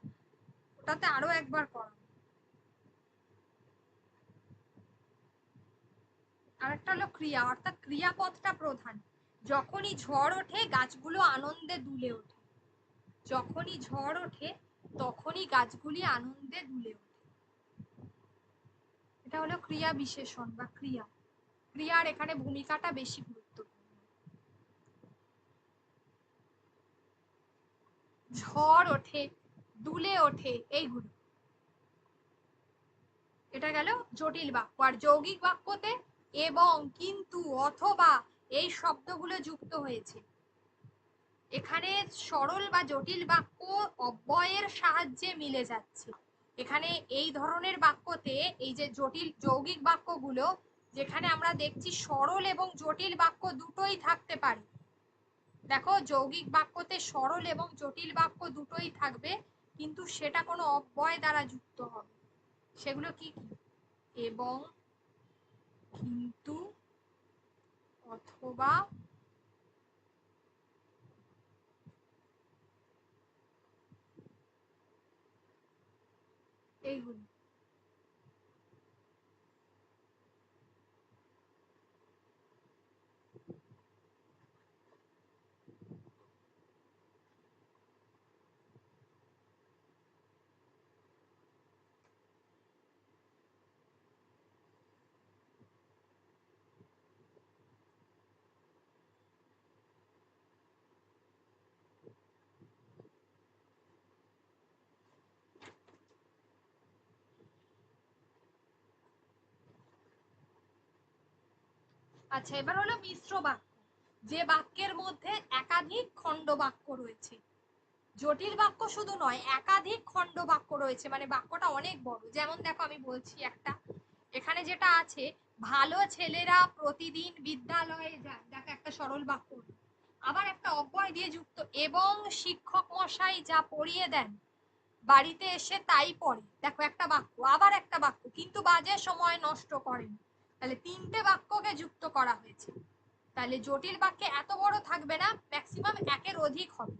ওটাতে আরো একবার পড়াবো। আরেকটা হলো ক্রিয়া, অর্থাৎ ক্রিয়াপদটা প্রধান। যখনই ঝড় ওঠে গাছগুলো আনন্দে দুলে ওঠে, যখনই ঝড় ওঠে তখনই গাছগুলি আনন্দে দুলে ওঠে। এটা হলো ক্রিয়া বিশেষণ বা ক্রিয়া। ক্রিয়ার এখানে ভূমিকাটা বেশি গুরুত্বপূর্ণ। ঝড় ওঠে, দুলে ওঠে, এইগুলো। এটা গেল জটিল বাক্য। আর যৌগিক বাক্যতে এবং, কিন্তু, অথবা এই শব্দগুলো যুক্ত হয়েছে। এখানে সরল বা জটিল বাক্য অব্যয়ের সাহায্যে মিলে যাচ্ছে। এখানে এই ধরনের বাক্যতে এই যে জটিল যৌগিক বাক্যগুলো, যেখানে আমরা দেখছি সরল এবং জটিল বাক্য দুটোই থাকতে পারে। দেখো, যৌগিক বাক্যতে সরল এবং জটিল বাক্য দুটোই থাকবে, কিন্তু সেটা কোনো অব্যয় দ্বারা যুক্ত হবে। সেগুলো কি কি? এবং, কিন্তু, অথবা, এইগুলো। আচ্ছা, এবার হলো মিশ্র বাক্য, যে বাক্যের মধ্যে একাধিক খণ্ড বাক্য রয়েছে। জটিল বাক্য শুধু নয়, একাধিক খণ্ড বাক্য রয়েছে, মানে বাক্যটা অনেক বড়। যেমন দেখো, আমি বলছি একটা, এখানে যেটা আছে, ভালো ছেলেরা প্রতিদিন বিদ্যালয়ে যায়, দেখো একটা সরল বাক্য। আবার একটা অব্যয় দিয়ে যুক্ত, এবং শিক্ষক মশাই যা পড়িয়ে দেন বাড়িতে এসে তাই পড়ে, দেখো একটা বাক্য। আবার একটা বাক্য, কিন্তু বাজে সময় নষ্ট করেন। তাহলে তিনটে বাক্যকে যুক্ত করা হয়েছে। তাহলে জটিল বাক্যে এত বড় থাকবে না, ম্যাক্সিমাম একের অধিক হবে।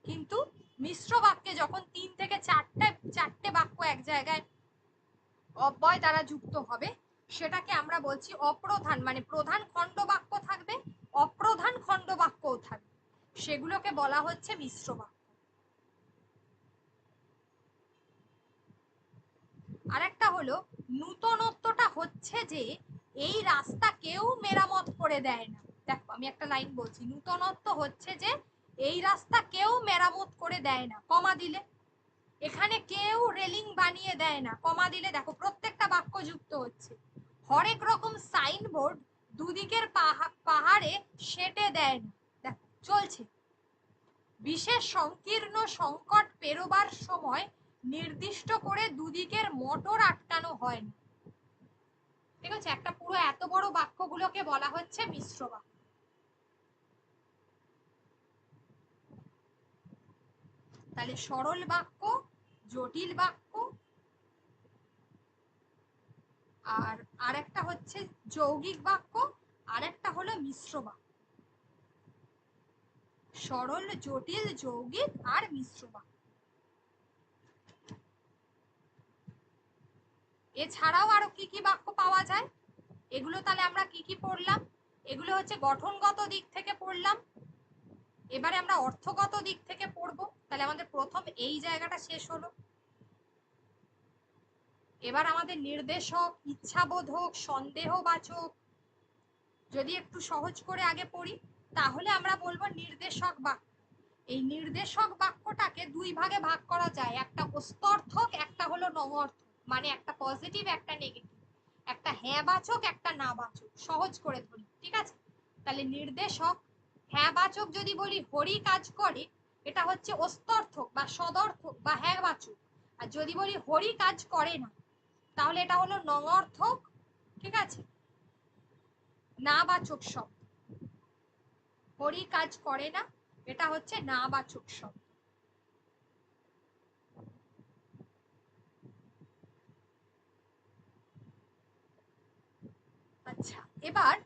কিন্তু মিশ্র বাক্যে যখন 3 থেকে 4টে বাক্য এক জায়গায় অব্যয় দ্বারা যুক্ত হবে, সেটাকে আমরা বলছি অপ্রধান, মানে প্রধান খণ্ড বাক্য থাকবে, অপ্রধান খণ্ড বাক্যও থাকবে, সেগুলোকে বলা হচ্ছে মিশ্র বাক্য। আরেকটা হলো নূতনত্বটা হচ্ছে যে এই রাস্তা কেউ মেরামত করে দেয় না। দেখো, আমি একটা লাইন বলছি, নূতনত্ব হচ্ছে যে এই রাস্তা কেউ মেরামত করে দেয় না, কমা দিলে। এখানে কেউ রেলিং বানিয়ে দেয় না, কমা দিলে। দেখো, প্রত্যেকটা বাক্য যুক্ত হচ্ছে। হরেক রকম সাইনবোর্ড দুদিকের পাহাড়ে সেটে দেয় না, দেখো চলছে। বিশেষ সংকীর্ণ সংকট পেরোবার সময় নির্দিষ্ট করে দুদিকের মোটর আটকানো হয় না। ঠিক আছে, একটা পুরো এত বড় বাক্যগুলোকে বলা হচ্ছে মিশ্র বাক্য। তাহলে সরল বাক্য, জটিল বাক্য, আর আরেকটা হচ্ছে যৌগিক বাক্য, আরেকটা হলো মিশ্র বাক্য। সরল, জটিল, যৌগিক আর মিশ্র বাক্য। এছাড়াও আরো কি কি বাক্য পাওয়া যায়, এগুলো তাহলে আমরা কি কি পড়লাম? এগুলো হচ্ছে গঠনগত দিক থেকে পড়লাম, এবারে আমরা অর্থগত দিক থেকে পড়বো। তাহলে আমাদের প্রথম এই জায়গাটা শেষ হলো। এবার আমাদের নির্দেশক, ইচ্ছাবোধক, সন্দেহবাচক, যদি একটু সহজ করে আগে পড়ি তাহলে আমরা বলবো নির্দেশক বাক্য। এই নির্দেশক বাক্যটাকে দুই ভাগে ভাগ করা যায়, একটা অস্তর্থক, একটা হলো নঙর্থক, মানে একটা পজিটিভ একটা নেগেটিভ, একটা হ্যাঁ বাচক একটা না বাচক, সহজ করে ধরি, ঠিক আছে? তাহলে নির্দেশক হ্যাঁ বাচক যদি বলি হরি কাজ করে, এটা হচ্ছে অস্তর্থক বা সদর্থক বা হ্যাঁ বাচক। আর যদি বলি হরি কাজ করে না, তাহলে এটা হলো নঙর্থক, ঠিক আছে, না বাচক শব্দ। হরি কাজ করে না, এটা হচ্ছে না বাচক শব্দ। আচ্ছা, এবার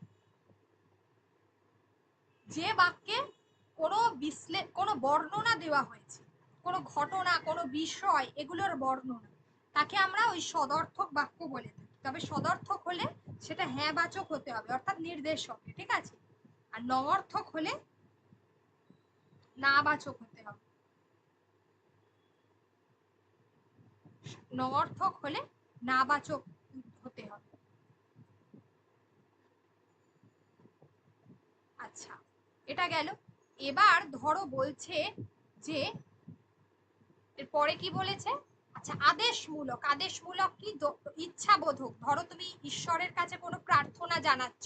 যে বাক্যে কোনো বর্ণনা দেওয়া হয়েছে, কোনো ঘটনা, কোনো বিষয়, এগুলোর বর্ণনা, তাকে আমরা ওই সদর্থক বাক্য বলে থাকি। তবে সদর্থক হলে সেটা হ্যাঁ বাচক হতে হবে, অর্থাৎ নির্দেশক, ঠিক আছে? আর নঙর্থক হলে না বাচক হতে হবে। নঙর্থক হলে না বাচক হতে হবে। আচ্ছা, এটা গেল। এবার ধরো বলছে যে এরপরে কি বলেছে, আচ্ছা আদেশমূলক। আদেশমূলক কি? ইচ্ছাবোধক। ধরো তুমি ঈশ্বরের কাছে কোনো প্রার্থনা জানাচ্ছ,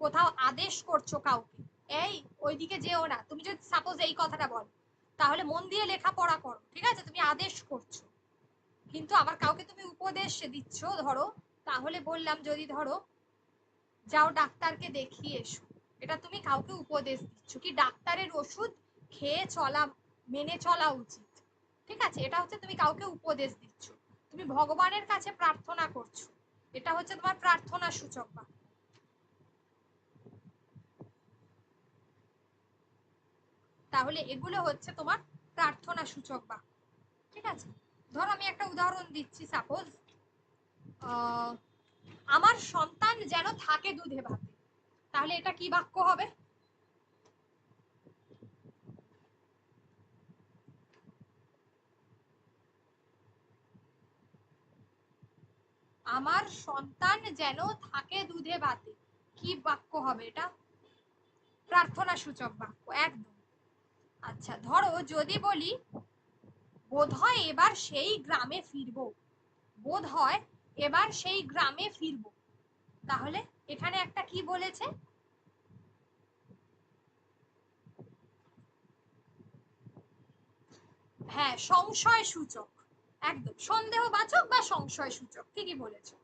কোথাও আদেশ করছো কাউকে, এই ওইদিকে যেও না, তুমি যদি সাপোজ এই কথাটা বল, তাহলে মন দিয়ে লেখাপড়া করো, ঠিক আছে? তুমি আদেশ করছো। কিন্তু আবার কাউকে তুমি উপদেশ দিচ্ছ, ধরো, তাহলে বললাম যদি ধরো যাও ডাক্তারকে দেখিয়ে এসো, এটা তুমি কাউকে উপদেশ দিচ্ছ, কি ডাক্তারের ওষুধ খেয়ে চলা, মেনে চলা উচিত, ঠিক আছে? এটা হচ্ছে তুমি কাউকে উপদেশ দিচ্ছ। তুমি ভগবানের কাছে প্রার্থনা করছো, এটা হচ্ছে তোমার প্রার্থনা সূচক বাক্য। তাহলে এগুলো হচ্ছে তোমার প্রার্থনা সূচক বাক্য, ঠিক আছে? ধরো আমি একটা উদাহরণ দিচ্ছি, সাপোজ আমার সন্তান যেন থাকে দুধে ভাতে, তাহলে এটা কি বাক্য হবে? আমার সন্তান যেন থাকে দুধে ভাতে, কি বাক্য হবে এটা? প্রার্থনা সূচক বাক্য, একদম। আচ্ছা, ধরো যদি বলি বোধহয় এবার সেই গ্রামে ফিরবো, বোধহয় এবার সেই গ্রামে ফিরবো, তাহলে এখানে একটা কি বলেছে? হ্যাঁ, সংশয় সূচক, একদম সন্দেহবাচক বা সংশয় সূচক, ঠিকই বলেছো।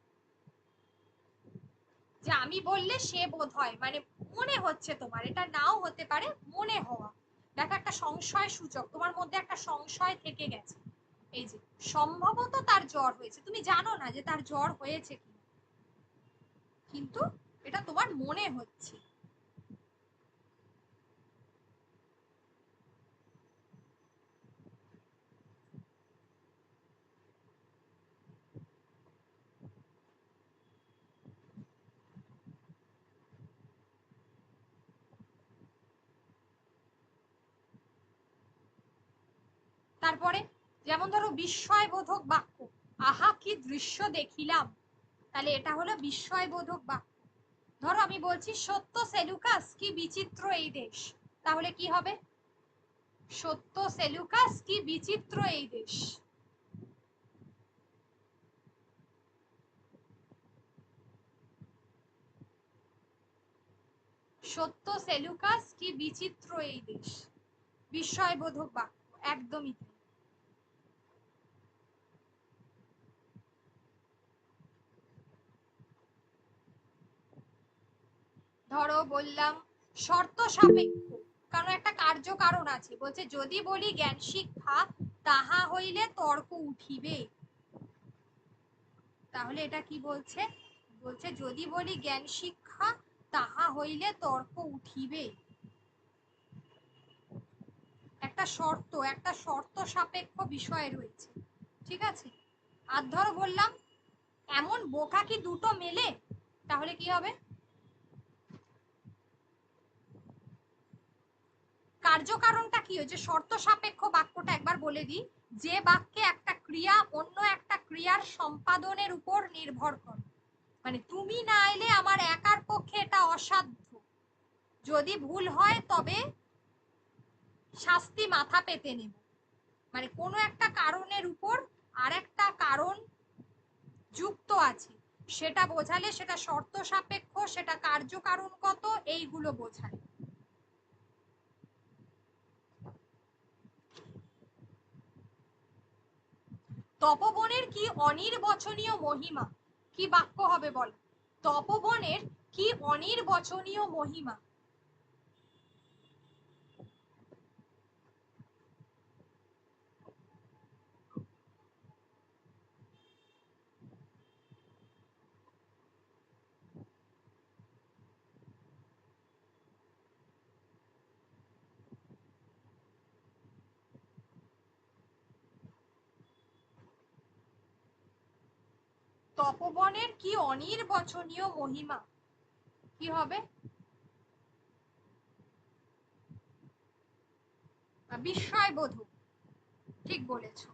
যে আমি বললে সে বোধ হয়, মানে মনে হচ্ছে তোমার, এটা নাও হতে পারে, মনে হওয়া। দেখো একটা সংশয় সূচক, তোমার মধ্যে একটা সংশয় থেকে গেছে, এই যে সম্ভবত তার জ্বর হয়েছে, তুমি জানো না যে তার জ্বর হয়েছে কি, কিন্তু এটা তোমার মনে হচ্ছে। তারপরে যেমন ধরো বিস্ময়বোধক বাক্য, আহা কি দৃশ্য দেখিলাম, তাহলে এটা হলো বিস্ময়বোধক বাক্য। ধরো আমি বলছি সত্য সেলুকাস কি বিচিত্র এই দেশ, তাহলে কি হবে? সত্য সেলুকাস কি বিচিত্র এই দেশ। সত্য সেলুকাস কি বিচিত্র এই দেশ, বিস্ময়বোধক বাক্য, একদমই তাই। ধরো বললাম শর্ত সাপেক্ষ, কারণ একটা কার্য কারণ আছে, বলছে যদি বলি জ্ঞান শিক্ষা তাহা হইলে তর্ক উঠিবে, তাহলে এটা কি বলছে? বলছে যদি বলি জ্ঞান শিক্ষা তাহা হইলে তর্ক উঠিবে, একটা শর্ত সাপেক্ষ বিষয় রয়েছে, ঠিক আছে? আর ধরো বললাম এমন বোকা কি দুটো মেলে, তাহলে কি হবে? কার্যকারণটা কি, ওই যে শর্ত সাপেক্ষ বাক্যটা একবার বলে দিই, যে বাক্যে একটা ক্রিয়া অন্য একটা ক্রিয়ার সম্পাদনের উপর নির্ভর করে, মানে তুমি না এলে আমার একার পক্ষে এটা অসাধ্য, যদি ভুল হয় তবে শাস্তি মাথা পেতে নেব, মানে কোনো একটা কারণের উপর আরেকটা কারণ যুক্ত আছে সেটা বোঝালে সেটা শর্ত সাপেক্ষ, সেটা কার্যকারণগত, এইগুলো বোঝায়। তপবনের কি অনির্বচনীয় মহিমা, কি বাক্য হবে বল? তপবনের কি অনির্বচনীয় মহিমা? তপবনের কি অনির্বচনীয় মহিমা, কি হবে? বিস্ময়বোধক, ঠিক বলেছো।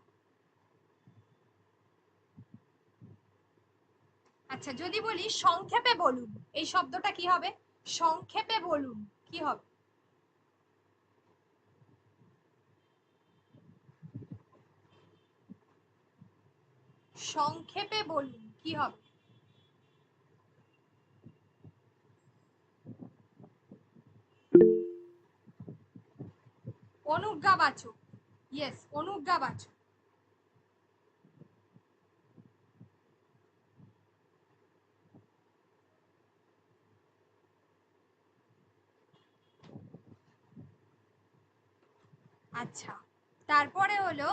আচ্ছা যদি বলি সংক্ষেপে বলুন, এই শব্দটা কি হবে? সংক্ষেপে বলুন কি হবে? সংক্ষেপে বলুন কি হবে? অনুজ্ঞাবাচক, ইয়েস অনুজ্ঞাবাচক। আচ্ছা তারপরে হলো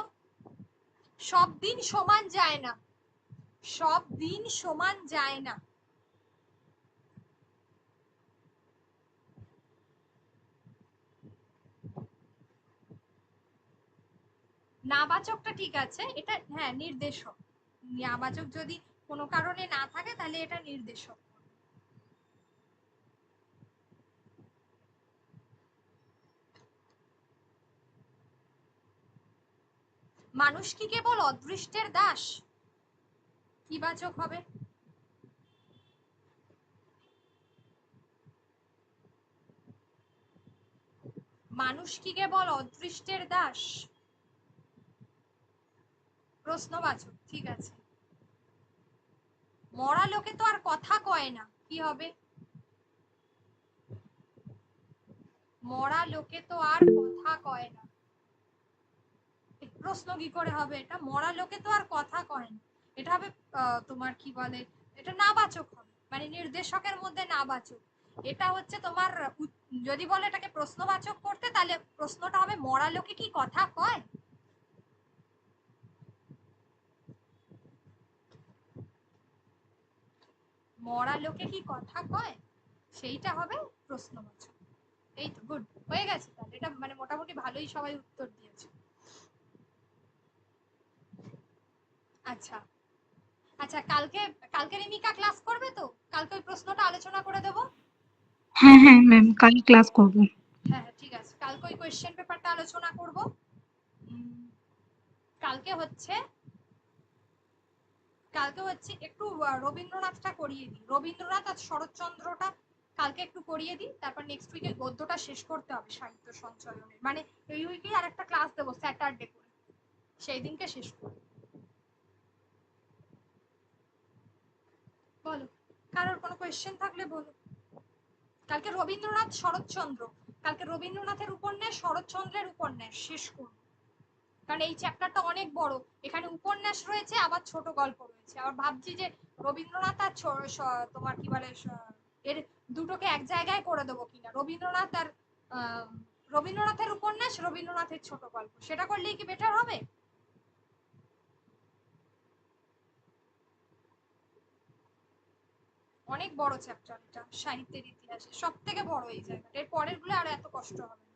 সব দিন সমান যায় না, সব দিন সমান যায় না। নাবাচকটা ঠিক আছে, এটা হ্যাঁ নির্দেশক, নাবাচক যদি কোনো কারণে না থাকে তাহলে এটা নির্দেশক। মানুষ কি কেবল অদৃষ্টের দাস, কি বাচক হবে? মানুষ কি কেবল অদৃষ্টের দাস, প্রশ্নবাচক, ঠিক আছে। মরা লোকে তো আর কথা কয় না, কি হবে? মরা লোকে তো আর কথা কয় না, প্রশ্ন কি করে হবে এটা? মরা লোকে তো আর কথা কয় না, এটা হবে তোমার কি বলে, এটা নাবাচক হবে, মানে নির্দেশকের মধ্যে নাবাচক। এটা হচ্ছে তোমার যদি বলে এটাকে প্রশ্নবাচক করতে, তাহলে প্রশ্নটা হবে মরা লোকে কি কথা কয়। মরা লোকে কি কথা কয়, সেইটা হবে প্রশ্নবাচক। এই তো গুড হয়ে গেছে, তাহলে এটা মানে মোটামুটি ভালোই সবাই উত্তর দিয়েছে। আচ্ছা আচ্ছা কালকে, কালকে রিমিকা ক্লাস করবে তো? কালকে ওই প্রশ্নটা আলোচনা করে দেবো। হ্যাঁ হ্যাঁ ম্যাম, কাল ক্লাস করব। হ্যাঁ হ্যাঁ ঠিক আছে, কালকে ওই কোয়েশ্চেন পেপারটা আলোচনা করব। কালকে হচ্ছে, কালকে হচ্ছে একটু রবীন্দ্রনাথটা করিয়ে দিই, রবীন্দ্রনাথ আর শরৎচন্দ্রটা কালকে একটু করিয়ে দিই, তারপর নেক্সট উইকে গদ্যটা শেষ করতে হবে সাহিত্য সঞ্চয়নের, মানে এই উইকে আর একটা ক্লাস দেবো স্যাটারডে করে, সেই দিনকে শেষ করব। বলো, কারোর কোনো কোয়েশ্চেন থাকলে বলো। কালকে রবীন্দ্রনাথ শরৎচন্দ্র, কালকে রবীন্দ্রনাথের উপন্যাস শরৎচন্দ্রের উপন্যাস শেষ করব, কারণ এই চ্যাপ্টারটা অনেক বড়, এখানে উপন্যাস রয়েছে আবার ছোট গল্প রয়েছে, আবার ভাবছি যে রবীন্দ্রনাথ আর তোমার কি বলে এর দুটোকে এক জায়গায় করে দেবো কিনা, রবীন্দ্রনাথ আর আহ, রবীন্দ্রনাথের উপন্যাস রবীন্দ্রনাথের ছোট গল্প, সেটা করলেই কি বেটার হবে? অনেক বড় চ্যাপ্টার এটা সাহিত্যের ইতিহাসে, সব থেকে বড় এই জায়গাটা, এর পরের গুলো আর এত কষ্ট হবে না।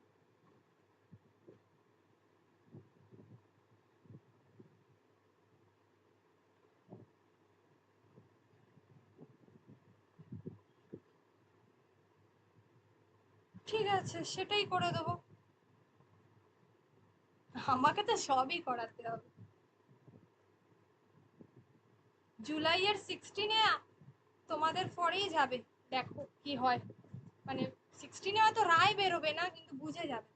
ঠিক আছে সেটাই করে দেবো। আমাকে তো সবই করাতে হবে। জুলাইয়ের 16-এ তোমাদের পরেই যাবে, দেখো কি হয়। মানে 16-এ হয়তো রায় বেরোবে না, কিন্তু বুঝে যাবে।